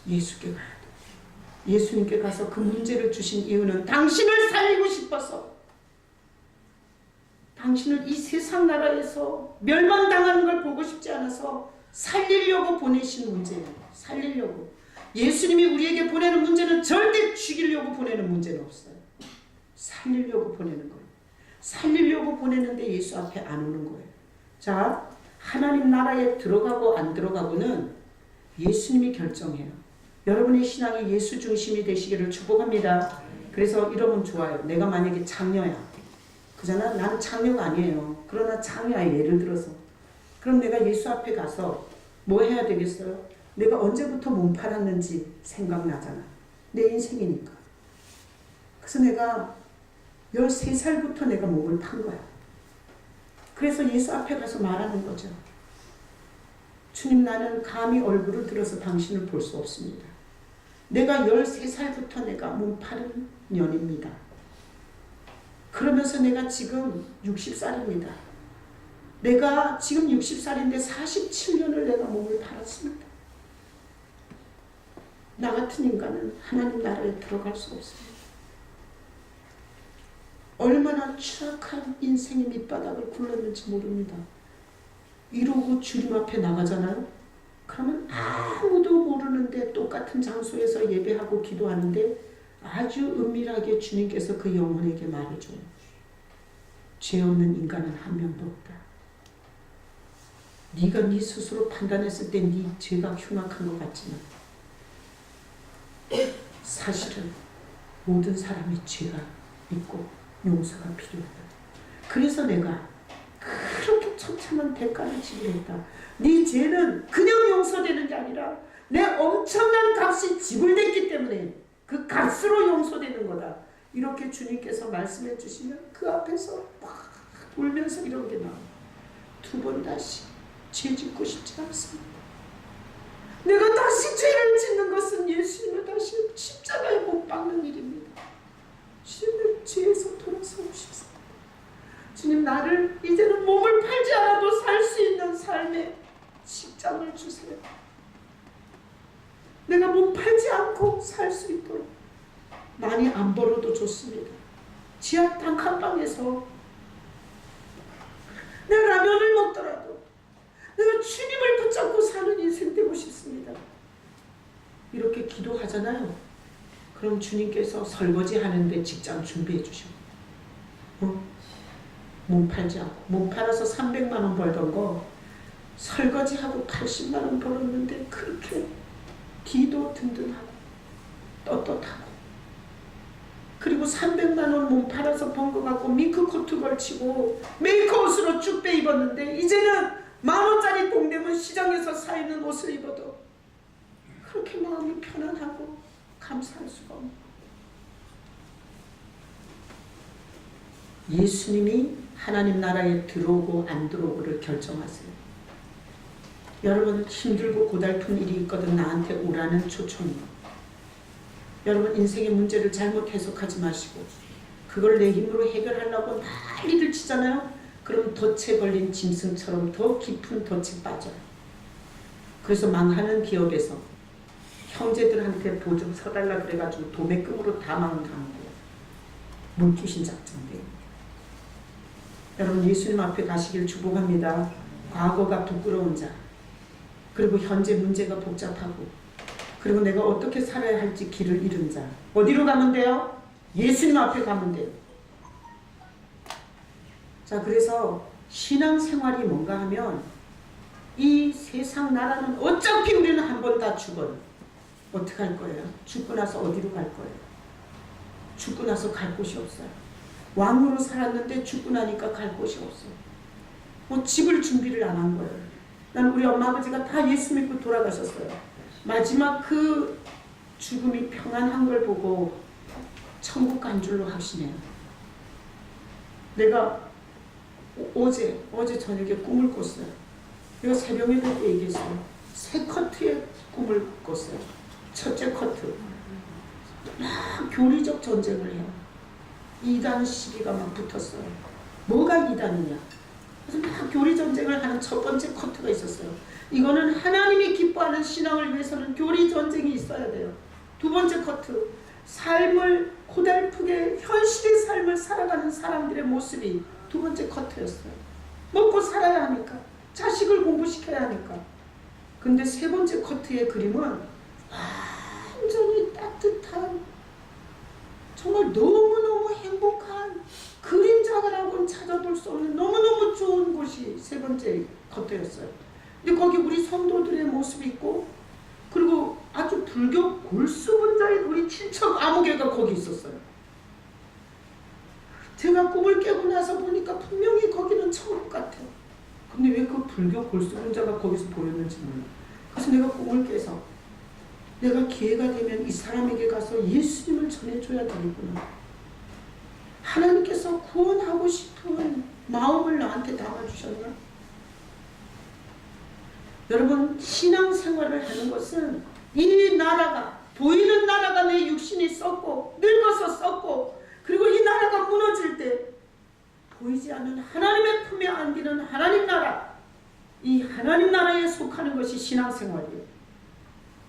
예수께 가야 돼요. 예수님께 가서 그 문제를 주신 이유는 당신을 살리고 싶어서, 당신을 이 세상 나라에서 멸망당하는 걸 보고 싶지 않아서 살리려고 보내신 문제예요. 살리려고. 예수님이 우리에게 보내는 문제는 절대 죽이려고 보내는 문제는 없어요. 살리려고 보내는 거예요. 살리려고 보내는데 예수 앞에 안 오는 거예요. 자, 하나님 나라에 들어가고 안 들어가고는 예수님이 결정해요. 여러분의 신앙이 예수 중심이 되시기를 축복합니다. 그래서 이러면 좋아요. 내가 만약에 장녀야. 그잖아. 나는 장녀가 아니에요. 그러나 장녀야, 예를 들어서. 그럼 내가 예수 앞에 가서 뭐 해야 되겠어요? 내가 언제부터 몸 팔았는지 생각나잖아. 내 인생이니까. 그래서 내가 13살부터 내가 몸을 판 거야. 그래서 예수 앞에 가서 말하는 거죠. 주님, 나는 감히 얼굴을 들어서 당신을 볼 수 없습니다. 내가 13살부터 내가 몸 파는 년입니다. 그러면서 내가 지금 60살입니다. 내가 지금 60살인데 47년을 내가 몸을 팔았습니다. 나 같은 인간은 하나님 나라에 들어갈 수 없습니다. 얼마나 추악한 인생의 밑바닥을 굴렀는지 모릅니다. 이러고 주님 앞에 나가잖아요. 그러면 아무도 모르는데 똑같은 장소에서 예배하고 기도하는데 아주 은밀하게 주님께서 그 영혼에게 말해줘요. 죄 없는 인간은 한 명도 없다. 네가 네 스스로 판단했을 때 네 죄가 흉악한 것 같지만 사실은 모든 사람이 죄가 있고 용서가 필요하다. 그래서 내가 그렇게 처참한 대가를 지기로 했다. 네 죄는 그냥 용서되는 게 아니라 내 엄청난 값이 지불됐기 때문에 그 값으로 용서되는 거다. 이렇게 주님께서 말씀해 주시면 그 앞에서 막 울면서 이런 게 나와요. 두 번 다시 죄 짓고 싶지 않습니다. 내가 다시 죄를 짓는 것은 예수님을 다시 십자가에 못 박는 일입니다. 주님을 죄에서 돌아서고 싶습니다. 주님, 나를 이제는 몸을 팔지 않아도 살 수 있는 삶의 식장을 주세요. 내가 몸 팔지 않고 살 수 있도록. 많이 안 벌어도 좋습니다. 지하 단칸방에서 내가 라면을 먹더라도 내가 주님을 붙잡고 사는 인생 되고 싶습니다. 이렇게 기도하잖아요. 그럼 주님께서 설거지 하는데 직장 준비해 주셔. 몸 팔지 않고. 몸 팔아서 300만 원 벌던 거 설거지하고 80만 원 벌었는데 그렇게 뒤도 든든하고 떳떳하고, 그리고 300만 원 몸 팔아서 번 거 갖고 밍크코트 걸치고 메이크업으로 쭉 빼 입었는데 이제는 10,000원짜리 동대문 시장에서 사 입는 옷을 입어도 그렇게 마음이 편안하고 감사할 수가 없는. 예수님이 하나님 나라에 들어오고 안 들어오고를 결정하세요. 여러분, 힘들고 고달픈 일이 있거든 나한테 오라는 초청이요. 여러분, 인생의 문제를 잘못 해석하지 마시고 그걸 내 힘으로 해결하려고 난리를 치잖아요. 그럼 덫에 걸린 짐승처럼 더 깊은 덫에 빠져요. 그래서 망하는 기업에서 형제들한테 보증 서달라 그래가지고 도매금으로 다 망당한 거예요. 물귀신 작전이에요. 여러분, 예수님 앞에 가시길 축복합니다. 과거가 부끄러운 자, 그리고 현재 문제가 복잡하고, 그리고 내가 어떻게 살아야 할지 길을 잃은 자, 어디로 가면 돼요? 예수님 앞에 가면 돼요. 자, 그래서 신앙생활이 뭔가 하면 이 세상 나라는 어차피 우리는 한 번 다 죽어요. 어떻게 할 거예요? 죽고 나서 어디로 갈 거예요? 죽고 나서 갈 곳이 없어요. 왕으로 살았는데 죽고 나니까 갈 곳이 없어요. 뭐 집을 준비를 안 한 거예요. 난 우리 엄마 아버지가 다 예수 믿고 돌아가셨어요. 마지막 그 죽음이 평안한 걸 보고 천국 간 줄로 하시네요. 내가 어제 저녁에 꿈을 꿨어요. 내가 새벽에도 얘기했어요. 세 커트의 꿈을 꿨어요. 첫째 커트, 막 교리적 전쟁을 해요. 이단 시기가 막 붙었어요. 뭐가 이단이냐? 그래서 막 교리 전쟁을 하는 첫 번째 커트가 있었어요. 이거는 하나님이 기뻐하는 신앙을 위해서는 교리 전쟁이 있어야 돼요. 두 번째 커트, 삶을 고달프게 현실의 삶을 살아가는 사람들의 모습이 두 번째 커트였어요. 먹고 살아야 하니까, 자식을 공부시켜야 하니까. 근데 세 번째 커트의 그림은 완전히 따뜻한, 정말 너무너무 행복한, 그림자라고는 찾아볼 수 없는 너무너무 좋은 곳이 세 번째 커트였어요. 근데 거기 우리 성도들의 모습이 있고, 그리고 아주 불교 골수분자의 우리 친척 아무개가 거기 있었어요. 제가 꿈을 깨고 나서 보니까 분명히 거기는 천국 같아요. 근데 왜 그 불교 골수분자가 거기서 보였는지 몰라요. 그래서 내가 꿈을 깨서 내가 기회가 되면 이 사람에게 가서 예수님을 전해줘야 되겠구나. 하나님께서 구원하고 싶은 마음을 나한테 담아주셨나? 여러분, 신앙생활을 하는 것은 이 나라가, 보이는 나라가 내 육신이 썩고 늙어서 썩고, 그리고 이 나라가 무너질 때 보이지 않는 하나님의 품에 안기는 하나님 나라, 이 하나님 나라에 속하는 것이 신앙생활이에요.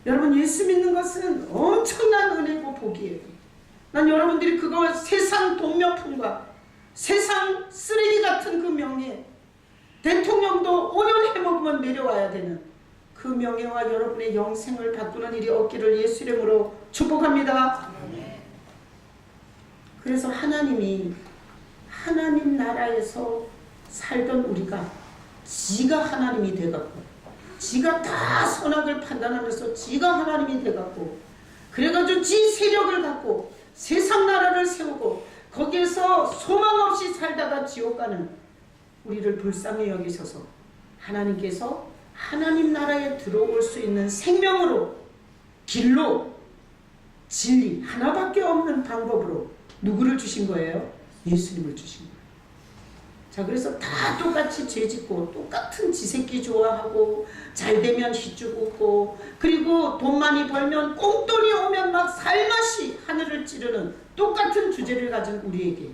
여러분, 예수 믿는 것은 엄청난 은혜고 복이에요. 난 여러분들이 그거 세상 돈몇푼과 세상 쓰레기 같은 그 명예, 대통령도 5년 해먹으면 내려와야 되는 그 명예와 여러분의 영생을 바꾸는 일이 없기를 예수 이름으로 축복합니다. 그래서 하나님이 하나님 나라에서 살던 우리가 지가 하나님이 돼갖고, 지가 다 선악을 판단하면서 지가 하나님이 돼갖고, 그래가지고 지 세력을 갖고 세상 나라를 세우고 거기에서 소망 없이 살다가 지옥 가는 우리를 불쌍히 여기셔서 하나님께서 하나님 나라에 들어올 수 있는 생명으로, 길로, 진리 하나밖에 없는 방법으로 누구를 주신 거예요? 예수님을 주신 거예요. 자, 그래서 다 똑같이 죄짓고 똑같은 지새끼 좋아하고 잘되면 희죽 웃고, 그리고 돈 많이 벌면 꽁돈이 오면 막 살맛이 하늘을 찌르는 똑같은 주제를 가진 우리에게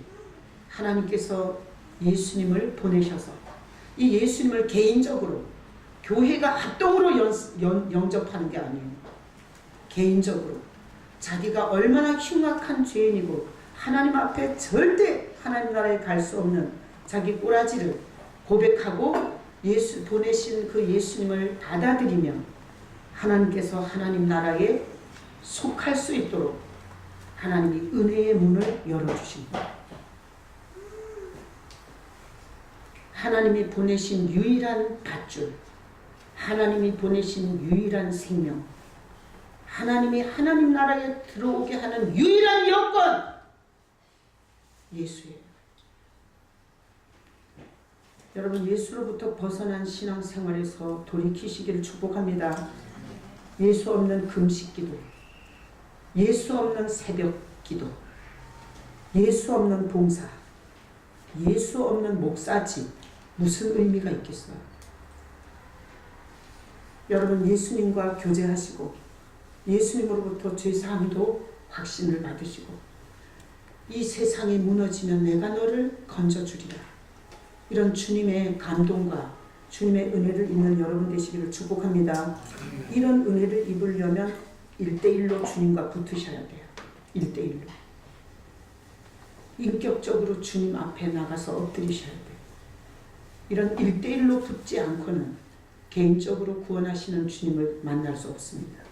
하나님께서 예수님을 보내셔서 이 예수님을 개인적으로, 교회가 합동으로 영접하는 게 아니에요. 개인적으로 자기가 얼마나 흉악한 죄인이고 하나님 앞에 절대 하나님 나라에 갈 수 없는 자기 꼬라지를 고백하고 예수 보내신 그 예수님을 받아들이며 하나님께서 하나님 나라에 속할 수 있도록 하나님이 은혜의 문을 열어주신 거예요. 하나님이 보내신 유일한 밧줄, 하나님이 보내신 유일한 생명, 하나님이 하나님 나라에 들어오게 하는 유일한 여건, 예수예요. 여러분, 예수로부터 벗어난 신앙생활에서 돌이키시기를 축복합니다. 예수 없는 금식기도, 예수 없는 새벽기도, 예수 없는 봉사, 예수 없는 목사직, 무슨 의미가 있겠어요? 여러분, 예수님과 교제하시고 예수님으로부터 죄사함도 확신을 받으시고 이 세상이 무너지면 내가 너를 건져주리라, 이런 주님의 감동과 주님의 은혜를 입는 여러분 되시기를 축복합니다. 이런 은혜를 입으려면 1대1로 주님과 붙으셔야 돼요. 1대1로. 인격적으로 주님 앞에 나가서 엎드리셔야 돼요. 이런 1대1로 붙지 않고는 개인적으로 구원하시는 주님을 만날 수 없습니다.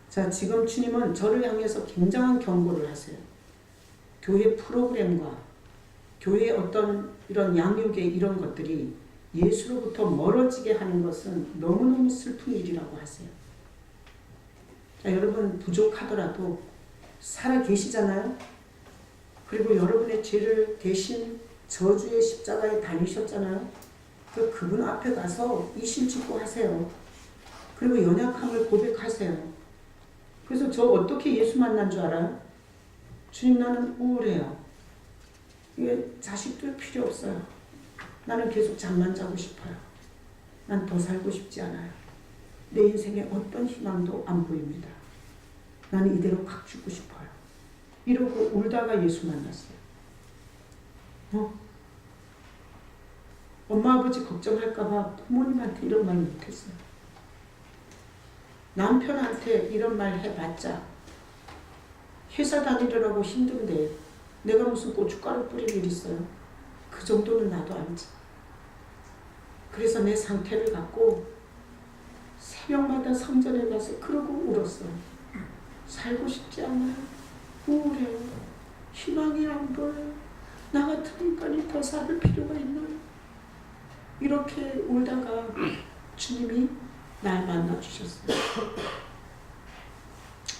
자, 지금 주님은 저를 향해서 굉장한 경고를 하세요. 교회 프로그램과 교회의 어떤 이런 양육의 이런 것들이 예수로부터 멀어지게 하는 것은 너무너무 슬픈 일이라고 하세요. 자, 여러분 부족하더라도 살아 계시잖아요. 그리고 여러분의 죄를 대신 저주의 십자가에 달리셨잖아요. 그분 앞에 가서 이실직고 하세요. 그리고 연약함을 고백하세요. 그래서 저 어떻게 예수 만난 줄 알아요? 주님, 나는 우울해요. 이게 자식들 필요 없어요. 나는 계속 잠만 자고 싶어요. 난 더 살고 싶지 않아요. 내 인생에 어떤 희망도 안 보입니다. 나는 이대로 각 죽고 싶어요. 이러고 울다가 예수 만났어요. 엄마 아버지 걱정할까봐 부모님한테 이런 말 못했어요. 남편한테 이런 말 해봤자 회사 다니느라고 힘든데 내가 무슨 고춧가루 뿌릴 일 있어요? 그 정도는 나도 알지. 그래서 내 상태를 갖고 새벽마다 성전에 가서 그러고 울었어요. 살고 싶지 않아요. 우울해요. 희망이 안 보여요. 나 같은 인간이 더 살 필요가 있나요? 이렇게 울다가 주님이 날 만나주셨어요.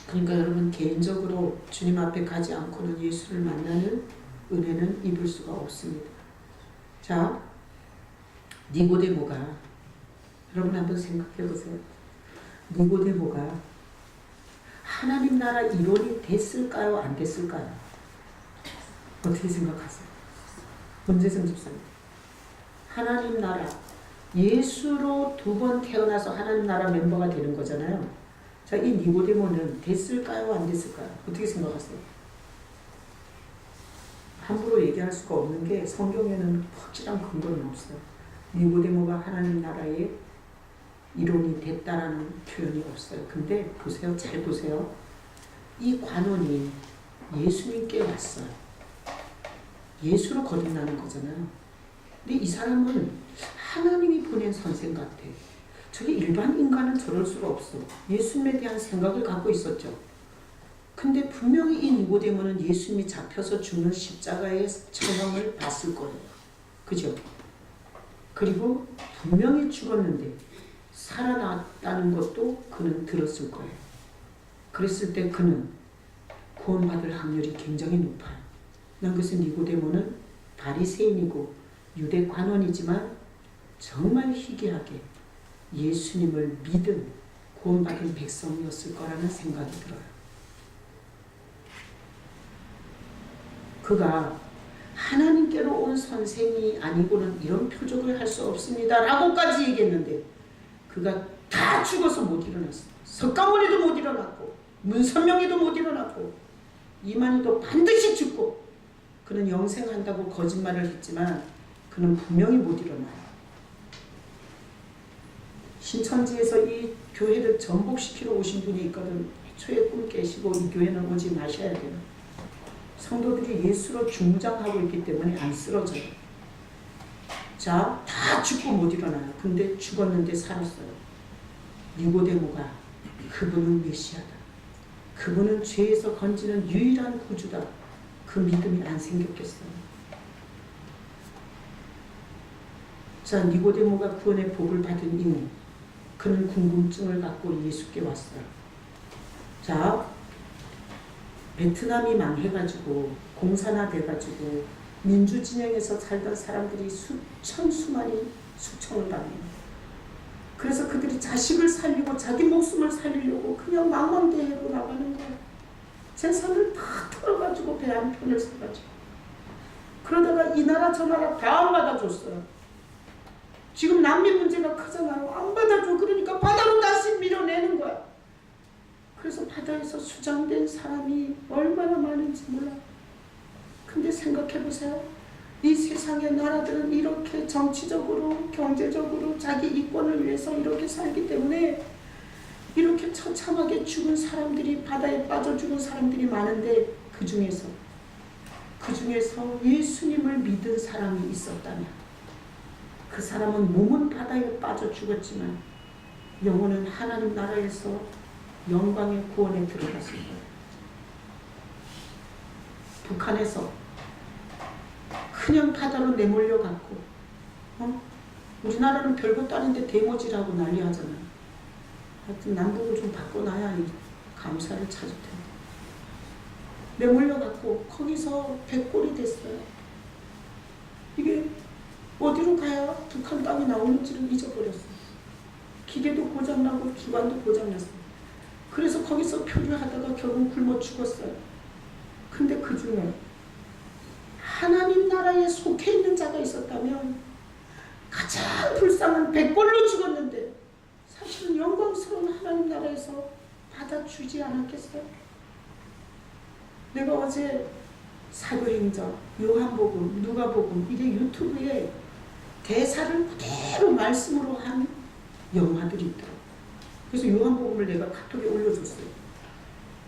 그러니까 여러분 개인적으로 주님 앞에 가지 않고는 예수를 만나는 은혜는 입을 수가 없습니다. 자, 니고데모가 여러분 한번 생각해 보세요. 니고데모가 하나님 나라 이론이 됐을까요? 안 됐을까요? 어떻게 생각하세요? 문재성 집사님. 하나님 나라 예수로 2번 태어나서 하나님 나라 멤버가 되는 거잖아요. 자, 이 니고데모는 됐을까요? 안 됐을까요? 어떻게 생각하세요? 함부로 얘기할 수가 없는 게 성경에는 확실한 근거는 없어요. 니고데모가 하나님 나라의 이론이 됐다라는 표현이 없어요. 근데 보세요. 잘 보세요. 이 관원이 예수님께 왔어요. 예수로 거듭나는 거잖아요. 근데 이 사람은 하나님이 보낸 선생 같아. 저게 일반 인간은 저럴 수가 없어. 예수님에 대한 생각을 갖고 있었죠. 근데 분명히 이 니고데모는 예수님이 잡혀서 죽는 십자가의 처형을 봤을 거예요. 그죠? 그리고 분명히 죽었는데 살아났다는 것도 그는 들었을 거예요. 그랬을 때 그는 구원받을 확률이 굉장히 높아요. 난 그래서 니고데모는 바리새인이고 유대 관원이지만 정말 희귀하게 예수님을 믿은 구원받은 백성이었을 거라는 생각이 들어요. 그가 하나님께로 온 선생이 아니고는 이런 표적을 할 수 없습니다 라고까지 얘기했는데 그가 다 죽어서 못 일어났어. 석가모니도 못 일어났고 문선명이도 못 일어났고 이만희도 반드시 죽고 그는 영생한다고 거짓말을 했지만 그는 분명히 못 일어나요. 신천지에서 이 교회를 전복시키러 오신 분이 있거든. 애초에 꿈 깨시고 이 교회는 오지 마셔야 돼요. 성도들이 예수로 중무장하고 있기 때문에 안 쓰러져요. 자, 다 죽고 못 일어나요. 근데 죽었는데 살았어요. 니고데모가 그분은 메시아다. 그분은 죄에서 건지는 유일한 구주다. 그 믿음이 안 생겼겠어요. 자, 니고데모가 구원의 복을 받은 이후 그는 궁금증을 갖고 예수께 왔어요. 자, 베트남이 망해가지고 공산화돼가지고 민주진영에서 살던 사람들이 수천수만이 수청을 당해요. 그래서 그들이 자식을 살리고 자기 목숨을 살리려고 그냥 망망대해로 나가는 거예요. 재산을 다 털어가지고 배 한 편을 사가지고. 그러다가 이 나라 저 나라 다 안 받아줬어요. 지금 난민 문제가 크잖아요. 안 받아줘. 그러니까 바다로 다시 밀어내는 거야. 그래서 바다에서 수장된 사람이 얼마나 많은지 몰라. 근데 생각해보세요. 이 세상의 나라들은 이렇게 정치적으로 경제적으로 자기 이권을 위해서 이렇게 살기 때문에 이렇게 처참하게 죽은 사람들이 바다에 빠져 죽은 사람들이 많은데 그 중에서 예수님을 믿은 사람이 있었다면 그 사람은 몸은 바다에 빠져 죽었지만 영혼은 하나님 나라에서 영광의 구원에 들어갔을 거예요. 북한에서 그냥 바다로 내몰려갔고 우리나라는 별것도 아닌데 대모질하고 난리하잖아요. 하여튼 남북을 좀 바꿔놔야 이 감사를 찾을 텐데. 내몰려갔고 거기서 백골이 됐어요. 이게 어디로 가야 북한 땅이 나오는지를 잊어버렸어요. 기계도 고장나고 기관도 고장났어요. 그래서 거기서 표류하다가 결국 굶어 죽었어요. 근데 그 중에 하나님 나라에 속해 있는 자가 있었다면 가장 불쌍한 백골로 죽었는데 사실은 영광스러운 하나님 나라에서 받아주지 않았겠어요? 내가 어제 사도행전, 요한복음, 누가복음 이게 유튜브에 대사를 그대로 말씀으로 한 영화들이 있더라고요. 그래서 요한복음을 내가 카톡에 올려줬어요.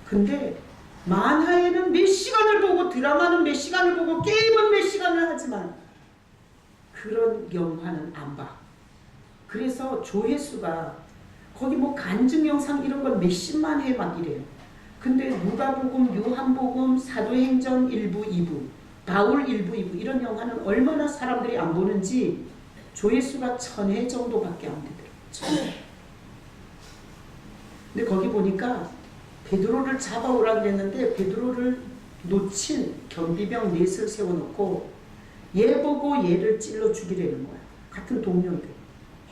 근데 만화에는 몇 시간을 보고 드라마는 몇 시간을 보고 게임은 몇 시간을 하지만 그런 영화는 안 봐. 그래서 조회수가 거기 뭐 간증 영상 이런 건 몇십만 회 막 이래요. 근데 누가복음, 요한복음, 사도행전 1부, 2부, 바울 1부, 2부 이런 영화는 얼마나 사람들이 안 보는지 조회수가 1000회 정도밖에 안 되더라고요. 1000회. 근데 거기 보니까 베드로를 잡아오라 그랬는데 베드로를 놓친 경비병 넷을 세워놓고 얘 보고 얘를 찔러 죽이려는 거야. 같은 동료인데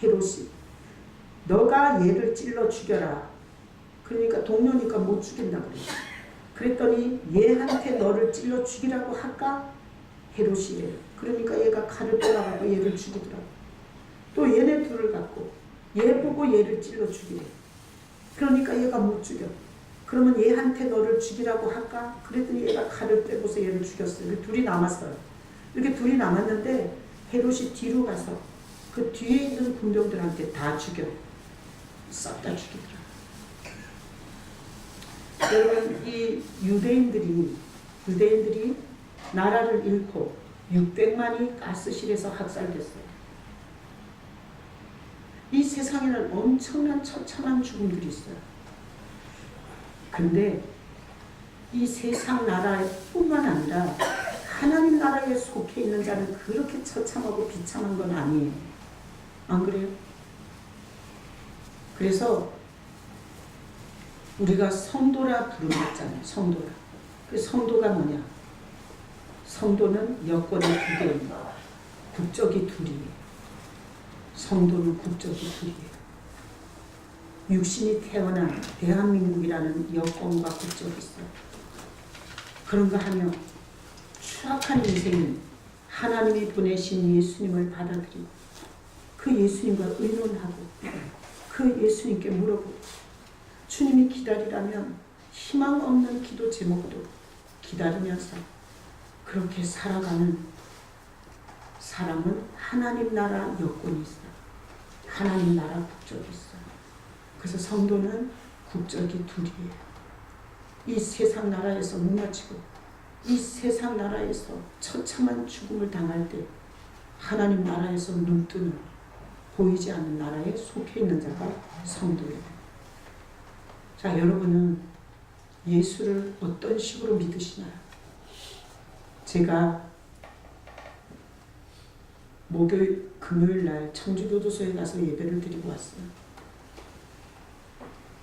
헤롯이 너가 얘를 찔러 죽여라. 그러니까 동료니까 못 죽인다 그래. 그랬더니 얘한테 너를 찔러 죽이라고 할까? 헤롯이래요. 그러니까 얘가 칼을 빼라고 얘를 죽이더라고. 또 얘네 둘을 갖고 얘 보고 얘를 찔러 죽이래. 그러니까 얘가 못 죽여. 그러면 얘한테 너를 죽이라고 할까? 그랬더니 얘가 칼을 빼고서 얘를 죽였어요. 둘이 남았어요. 이렇게 둘이 남았는데 헤롯이 뒤로 가서 그 뒤에 있는 군병들한테 다 죽여. 싹 다 죽이더라. 여러분 이 유대인들이 나라를 잃고 600만이 가스실에서 학살됐어요. 이 세상에는 엄청난 처참한 죽음들이 있어요. 근데 이 세상 나라뿐만 아니라 하나님 나라에 속해 있는 자는 그렇게 처참하고 비참한 건 아니에요. 안 그래요? 그래서 우리가 성도라 부르잖아요. 성도라. 그 성도가 뭐냐? 성도는 여권이 두 개입니다. 국적이 둘이에요. 성도는 국적이 둘이에요. 육신이 태어난 대한민국이라는 여권과 국적이 있어요. 그런가 하며 추악한 인생인 하나님이 보내신 예수님을 받아들이고 그 예수님과 의논하고 그 예수님께 물어보고 주님이 기다리라면 희망 없는 기도 제목도 기다리면서 그렇게 살아가는 사람은 하나님 나라 여권이 있어요. 하나님 나라 국적이 있어요. 그래서 성도는 국적이 둘이에요. 이 세상 나라에서 무너지고 이 세상 나라에서 처참한 죽음을 당할 때 하나님 나라에서 눈뜨는 보이지 않는 나라에 속해 있는 자가 성도예요. 자, 여러분은 예수를 어떤 식으로 믿으시나요? 제가 목요일, 금요일 날 청주교도소에 가서 예배를 드리고 왔어요.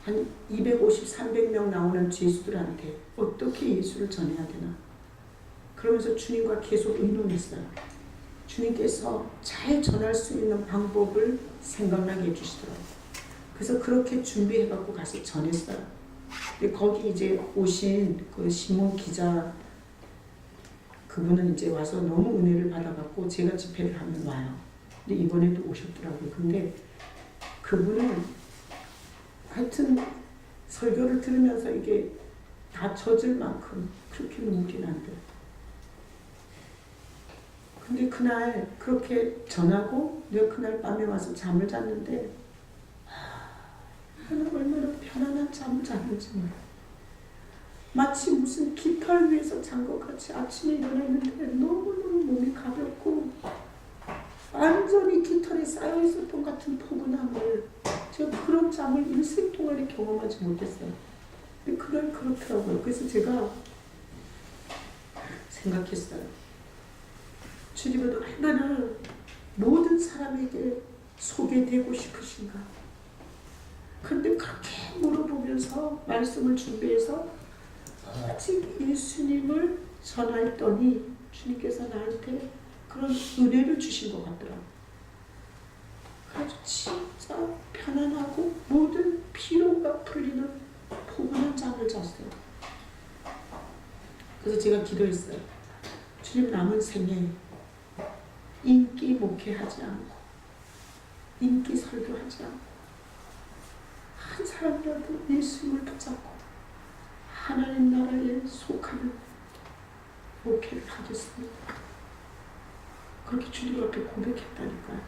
한 250, 300명 나오는 죄수들한테 어떻게 예수를 전해야 되나? 그러면서 주님과 계속 의논했어요. 주님께서 잘 전할 수 있는 방법을 생각나게 해주시더라고요. 그래서 그렇게 준비해갖고 가서 전했어요. 근데 거기 이제 오신 그 신문 기자 그분은 이제 와서 너무 은혜를 받아갖고 제가 집회를 하면 와요. 근데 이번에도 오셨더라고요. 근데 그분은 하여튼 설교를 들으면서 이게 다 젖을 만큼 그렇게 눈물이 난대. 근데 그날 그렇게 전하고 내가 그날 밤에 와서 잠을 잤는데 얼마나 편안한 잠을 잤는지 몰라요. 마치 무슨 깃털 위에서 잔 것 같이 아침에 일어났는데 너무너무 몸이 가볍고 완전히 깃털에 쌓여 있었던 같은 포근함을 제가 그런 잠을 일생 동안에 경험하지 못했어요. 근데 그날 그렇더라고요. 그래서 제가 생각했어요. 주님은 얼마나 모든 사람에게 소개되고 싶으신가. 그런데 그렇게 물어보면서 말씀을 준비해서 오직 예수님을 전했더니 주님께서 나한테 그런 은혜를 주신 것 같더라고요. 그래서 진짜 편안하고 모든 피로가 풀리는 포근한 잠을 잤어요. 그래서 제가 기도했어요. 주님 남은 생에 인기 목회하지 않고 인기 설교하지 않고 한 사람이라도 예수님을 붙잡고 하나님 나라에 속하는 목회를 하겠습니다. 그렇게 주님 앞에 고백했다니까요.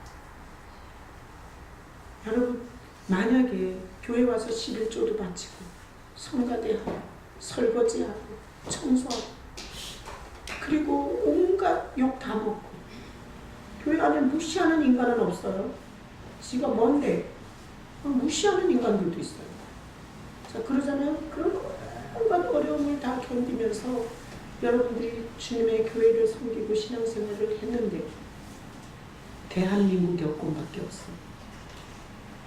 여러분 만약에 교회 와서 11조도 바치고 성가대하고 설거지하고 청소하고 그리고 온갖 욕 다 먹고 교회 안에 무시하는 인간은 없어요. 지가 뭔데 무시하는 인간들도 있어요. 자, 그러잖아요. 그런 온갖 어려움을 다 견디면서 여러분들이 주님의 교회를 섬기고 신앙생활을 했는데 대한민국 여건밖에 없어요.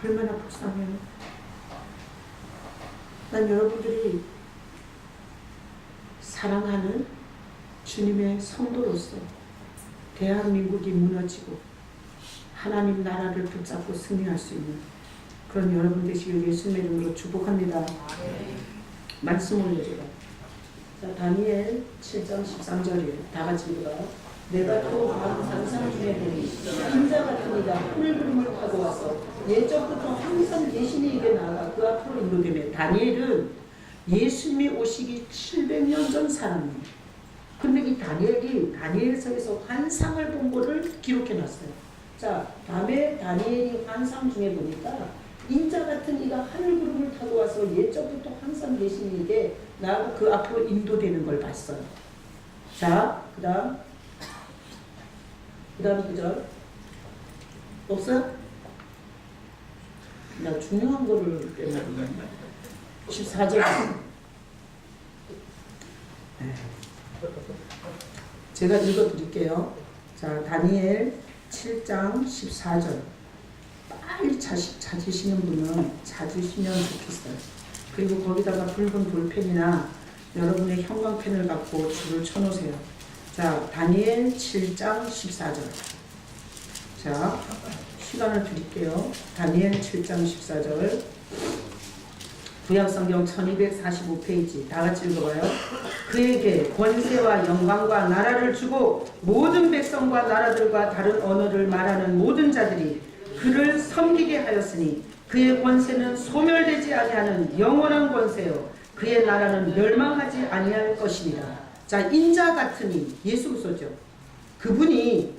얼마나 불쌍해요. 난 여러분들이 사랑하는 주님의 성도로서 대한민국이 무너지고 하나님 나라를 붙잡고 승리할 수 있는 그런 여러분 되시길 예수님의 이름으로 축복합니다. 말씀 올려줘라. 자, 다니엘 7장 13절이에요. 다 같이 읽어요. 내가 또 상상 중에 보니 인자 같은 이가 하늘 구름을 타고 와서 예적부터 항상 계시니 이게 나아가 그 앞으로 인도되며 다니엘은 예수님이 오시기 700년 전 사람이에요. 근데 이 다니엘이 다니엘서에서 환상을 본 거를 기록해놨어요. 자, 다음에 다니엘이 환상 중에 보니까 인자 같은 이가 하늘 구름을 타고 와서 예적부터 항상 계시니 이게 나하고 그 앞으로 인도되는 걸 봤어요. 자, 그 다음 9절 없어요? 나 중요한 거를 빼먹었네. 14절 제가 읽어드릴게요. 자, 다니엘 7장 14절 빨리 찾으시는 분은 찾으시면 좋겠어요. 그리고 거기다가 붉은 볼펜이나 여러분의 형광펜을 갖고 줄을 쳐놓으세요. 자, 다니엘 7장 14절. 자, 시간을 드릴게요. 다니엘 7장 14절. 구약성경 1245페이지. 다 같이 읽어봐요. 그에게 권세와 영광과 나라를 주고 모든 백성과 나라들과 다른 언어를 말하는 모든 자들이 그를 섬기게 하였으니 그의 권세는 소멸되지 아니하는 영원한 권세요 그의 나라는 멸망하지 아니할 것이니라. 자, 인자 같으니 예수 그리스도죠. 그분이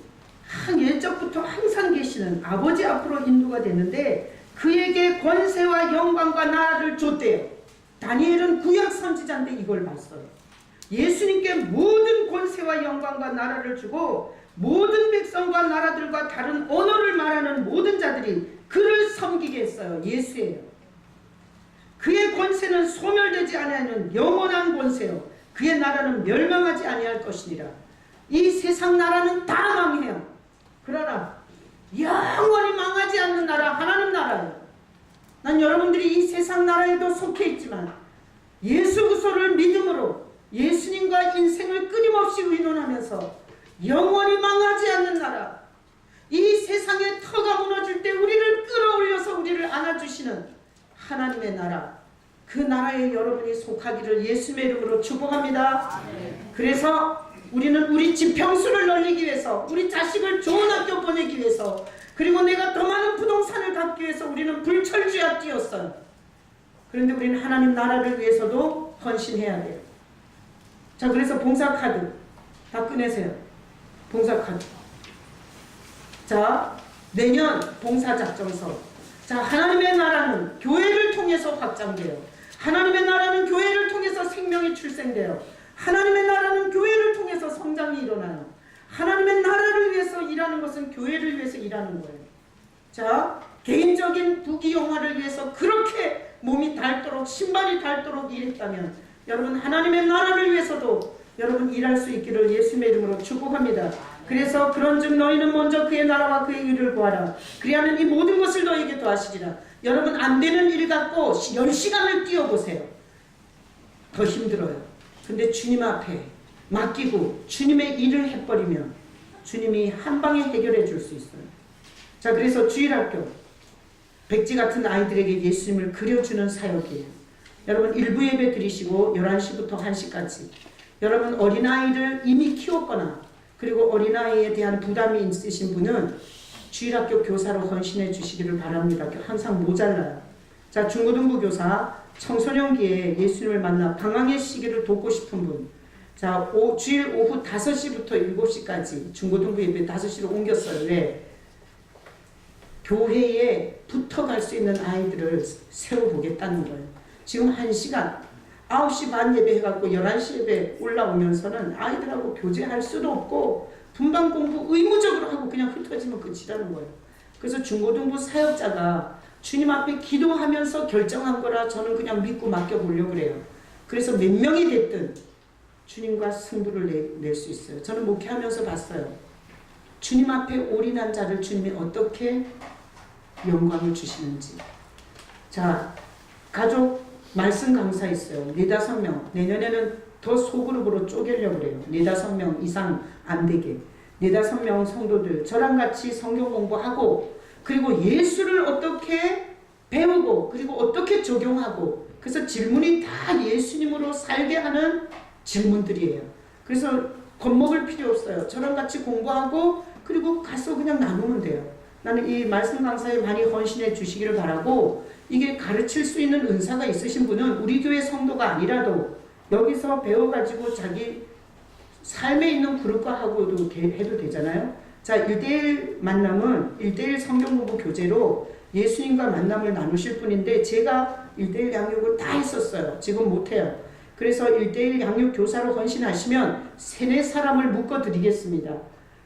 예적부터 항상 계시는 아버지 앞으로 인도가 됐는데 그에게 권세와 영광과 나라를 줬대요. 다니엘은 구약 선지자인데 이걸 봤어요. 예수님께 모든 권세와 영광과 나라를 주고 모든 백성과 나라들과 다른 언어를 말하는 모든 자들이 그를 섬기게 했어요. 예수예요. 그의 권세는 소멸되지 아니하는 영원한 권세요 그의 나라는 멸망하지 아니할 것이니라. 이 세상 나라는 다 망해요. 그러나 영원히 망하지 않는 나라 하나님 나라예요. 난 여러분들이 이 세상 나라에도 속해 있지만 예수 그리스도를 믿음으로 예수님과 인생을 끊임없이 의논하면서 영원히 망하지 않는 나라, 이 세상의 터가 무너질 때 우리를 끌어올려서 우리를 안아주시는 하나님의 나라, 그 나라에 여러분이 속하기를 예수의 이름으로 축복합니다. 그래서 우리는 우리 집 평수를 늘리기 위해서, 우리 자식을 좋은 학교 보내기 위해서, 그리고 내가 더 많은 부동산을 갖기 위해서 우리는 불철주야 뛰었어요. 그런데 우리는 하나님 나라를 위해서도 헌신해야 돼요. 자, 그래서 봉사카드 다 꺼내세요. 봉사카드. 자, 내년 봉사작정서. 자, 하나님의 나라는 교회를 통해서 확장돼요. 하나님의 나라는 교회를 통해서 생명이 출생돼요. 하나님의 나라는 교회를 통해서 성장이 일어나요. 하나님의 나라를 위해서 일하는 것은 교회를 위해서 일하는 거예요. 자, 개인적인 부귀영화를 위해서 그렇게 몸이 닳도록, 신발이 닳도록 일했다면 여러분 하나님의 나라를 위해서도 여러분 일할 수 있기를 예수님의 이름으로 축복합니다. 그래서 그런즉 너희는 먼저 그의 나라와 그의 의를 구하라. 그리하면 이 모든 것을 너희에게 더하시리라. 여러분 안 되는 일 갖고 10시간을 뛰어보세요. 더 힘들어요. 근데 주님 앞에 맡기고 주님의 일을 해버리면 주님이 한 방에 해결해 줄 수 있어요. 자, 그래서 주일학교 백지 같은 아이들에게 예수님을 그려주는 사역이에요. 여러분 일부 예배 드리시고 11시부터 1시까지 여러분 어린아이를 이미 키웠거나 그리고 어린아이에 대한 부담이 있으신 분은 주일학교 교사로 헌신해 주시기를 바랍니다. 항상 모자라요. 자, 중고등부 교사 청소년기에 예수님을 만나 방황의 시기를 돕고 싶은 분. 자, 주일 오후 5시부터 7시까지 중고등부 예배 5시로 옮겼어요. 왜? 교회에 붙어갈 수 있는 아이들을 세워보겠다는 거예요. 지금 1시간 9시 반 예배 해갖고 11시 예배 올라오면서는 아이들하고 교제할 수도 없고 분반 공부 의무적으로 하고 그냥 흩어지면 끝이라는 거예요. 그래서 중고등부 사역자가 주님 앞에 기도하면서 결정한 거라 저는 그냥 믿고 맡겨보려고 그래요. 그래서 몇 명이 됐든 주님과 승부를 낼 수 있어요. 저는 목회하면서 봤어요. 주님 앞에 올인한 자를 주님이 어떻게 영광을 주시는지. 자, 가족 말씀 강사 있어요. 4-5명. 내년에는 더 소그룹으로 쪼개려고 그래요. 4-5명 이상 안 되게. 4-5명 성도들 저랑 같이 성경 공부하고 그리고 예수를 어떻게 배우고 그리고 어떻게 적용하고 그래서 질문이 다 예수님으로 살게 하는 질문들이에요. 그래서 겁먹을 필요 없어요. 저랑 같이 공부하고 그리고 가서 그냥 나누면 돼요. 나는 이 말씀 강사에 많이 헌신해 주시기를 바라고 이게 가르칠 수 있는 은사가 있으신 분은 우리 교회 성도가 아니라도 여기서 배워가지고 자기 삶에 있는 그룹과 하고도 해도 되잖아요. 자, 1대1 만남은 1대1 성경 공부 교재로 예수님과 만남을 나누실 분인데 제가 1대1 양육을 다 했었어요. 지금 못해요. 그래서 1대1 양육 교사로 헌신하시면 3-4사람을 묶어드리겠습니다.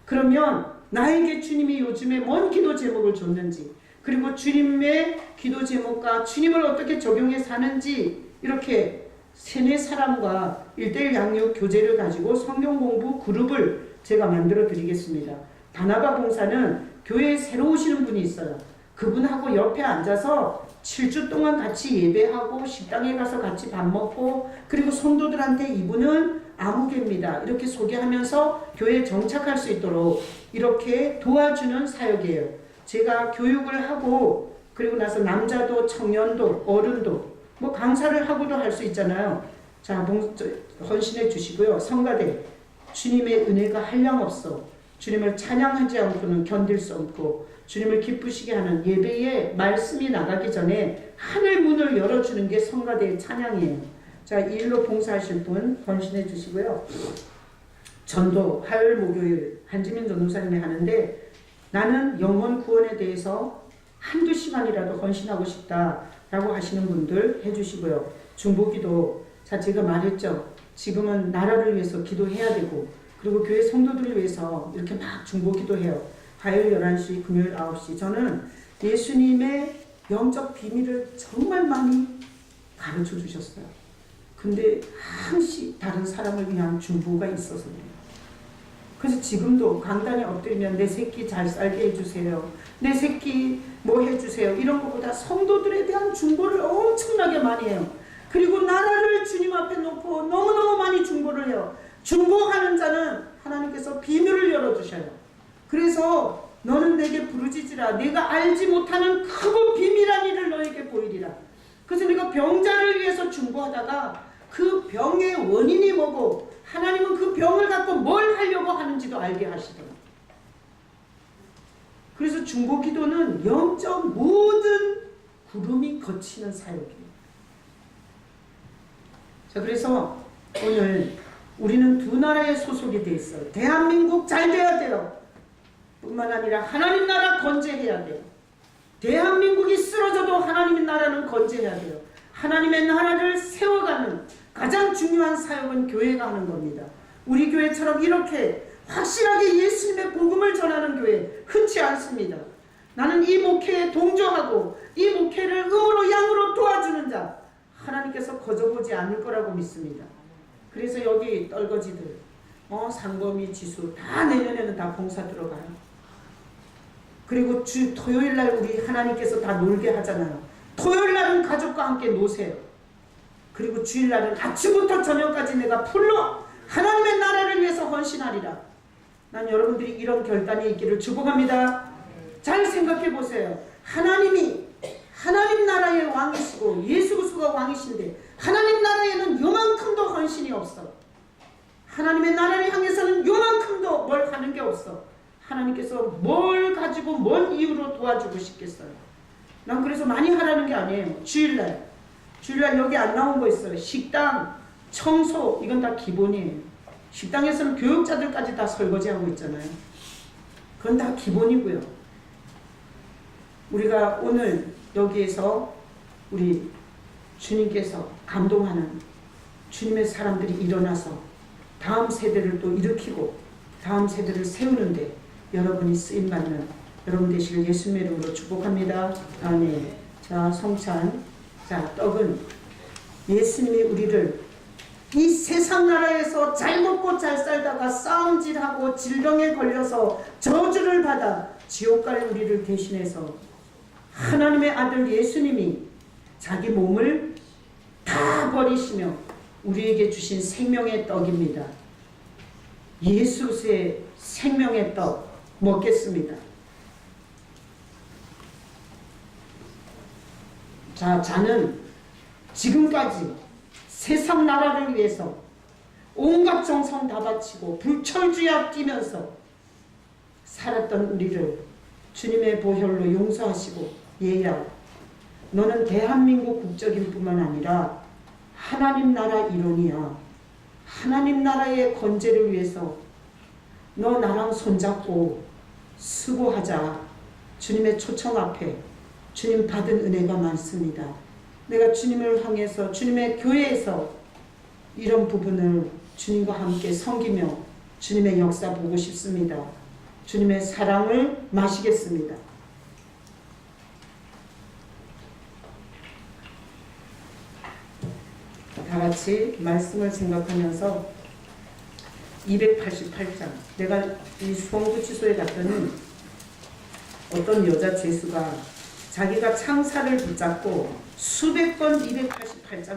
그러면 나에게 주님이 요즘에 뭔 기도 제목을 줬는지 그리고 주님의 기도 제목과 주님을 어떻게 적용해 사는지 이렇게 3-4사람과 1대1 양육 교재를 가지고 성경 공부 그룹을 제가 만들어 드리겠습니다. 다나바 봉사는 교회에 새로 오시는 분이 있어요. 그분하고 옆에 앉아서 7주 동안 같이 예배하고 식당에 가서 같이 밥 먹고 그리고 성도들한테 이분은 아무개입니다. 이렇게 소개하면서 교회에 정착할 수 있도록 이렇게 도와주는 사역이에요. 제가 교육을 하고 그리고 나서 남자도 청년도 어른도 뭐 강사를 하고도 할 수 있잖아요. 자, 헌신해 주시고요. 성가대 주님의 은혜가 한량없어 주님을 찬양하지 않고는 견딜 수 없고 주님을 기쁘시게 하는 예배에 말씀이 나가기 전에 하늘 문을 열어주는 게 성가대의 찬양이에요. 자, 이 일로 봉사하실 분 헌신해 주시고요. 전도 화요일 목요일 한지민 전도사님이 하는데 나는 영혼 구원에 대해서 1-2시간이라도 헌신하고 싶다라고 하시는 분들 해주시고요. 중보기도 자, 제가 말했죠. 지금은 나라를 위해서 기도해야 되고 그리고 교회 성도들을 위해서 이렇게 막 중보기도해요. 화요일 11시, 금요일 9시. 저는 예수님의 영적 비밀을 정말 많이 가르쳐 주셨어요. 근데 항시 다른 사람을 위한 중보가 있어서 그래요. 그래서 지금도 강단에 엎드리면 내 새끼 잘 살게 해주세요. 내 새끼 뭐 해주세요. 이런 것보다 성도들에 대한 중보를 엄청나게 많이 해요. 그리고 나라를 주님 앞에 놓고 너무너무 많이 중보를 해요. 중보하는 자는 하나님께서 비밀을 열어주셔요. 그래서 너는 내게 부르짖으라. 내가 알지 못하는 크고 비밀한 일을 너에게 보이리라. 그래서 내가 병자를 위해서 중보하다가 그 병의 원인이 뭐고 하나님은 그 병을 갖고 뭘 하려고 하는지도 알게 하시더라고요. 그래서 중보기도는 영적 모든 구름이 거치는 사역이에요. 자, 그래서 오늘 우리는 2나라에 소속이 돼 있어요. 대한민국 잘 돼야 돼요. 뿐만 아니라 하나님 나라 건재해야 돼요. 대한민국이 쓰러져도 하나님의 나라는 건재해야 돼요. 하나님의 나라를 세워가는 가장 중요한 사역은 교회가 하는 겁니다. 우리 교회처럼 이렇게 확실하게 예수님의 복음을 전하는 교회 흔치 않습니다. 나는 이 목회에 동조하고 이 목회를 음으로 양으로 도와주는 자 하나님께서 거저보지 않을 거라고 믿습니다. 그래서 여기 떨거지들 상범이 지수 다 내년에는 다 봉사 들어가요. 그리고 토요일날 우리 하나님께서 다 놀게 하잖아요. 토요일날은 가족과 함께 노세요. 그리고 주일날은 아침부터 저녁까지 내가 풀로 하나님의 나라를 위해서 헌신하리라. 난 여러분들이 이런 결단이 있기를 축복합니다. 잘 생각해 보세요. 하나님이 하나님 나라의 왕이시고 예수 그리스도가 왕이신데 하나님 나라에는 요만큼도 헌신이 없어. 하나님의 나라를 향해서는 요만큼도 뭘 하는 게 없어. 하나님께서 뭘 가지고 뭔 이유로 도와주고 싶겠어요. 난 그래서 많이 하라는 게 아니에요. 주일날 여기 안 나온 거 있어요. 식당, 청소 이건 다 기본이에요. 식당에서는 교육자들까지 다 설거지하고 있잖아요. 그건 다 기본이고요. 우리가 오늘 여기에서 우리 주님께서 감동하는 주님의 사람들이 일어나서 다음 세대를 또 일으키고 다음 세대를 세우는데 여러분이 쓰임받는 여러분 되시길 예수님의 이름으로 축복합니다. 아멘. 자, 성찬. 자, 떡은 예수님이 우리를 이 세상 나라에서 잘 먹고 잘 살다가 싸움질하고 질병에 걸려서 저주를 받아 지옥 갈 우리를 대신해서 하나님의 아들 예수님이 자기 몸을 다 버리시며 우리에게 주신 생명의 떡입니다. 예수의 생명의 떡 먹겠습니다. 자, 자는 지금까지 세상 나라를 위해서 온갖 정성 다 바치고 불철주야 뛰면서 살았던 우리를 주님의 보혈로 용서하시고 얘야, 너는 대한민국 국적인 뿐만 아니라 하나님 나라 일원이야. 하나님 나라의 건재를 위해서 너 나랑 손잡고 수고하자. 주님의 초청 앞에 주님 받은 은혜가 많습니다. 내가 주님을 향해서 주님의 교회에서 이런 부분을 주님과 함께 섬기며 주님의 역사 보고 싶습니다. 주님의 사랑을 마시겠습니다. 다 같이 말씀을 생각하면서 288장, 내가 이 수원구치소에 갔더니 어떤 여자 죄수가 자기가 창사를 붙잡고 수백 번 288장을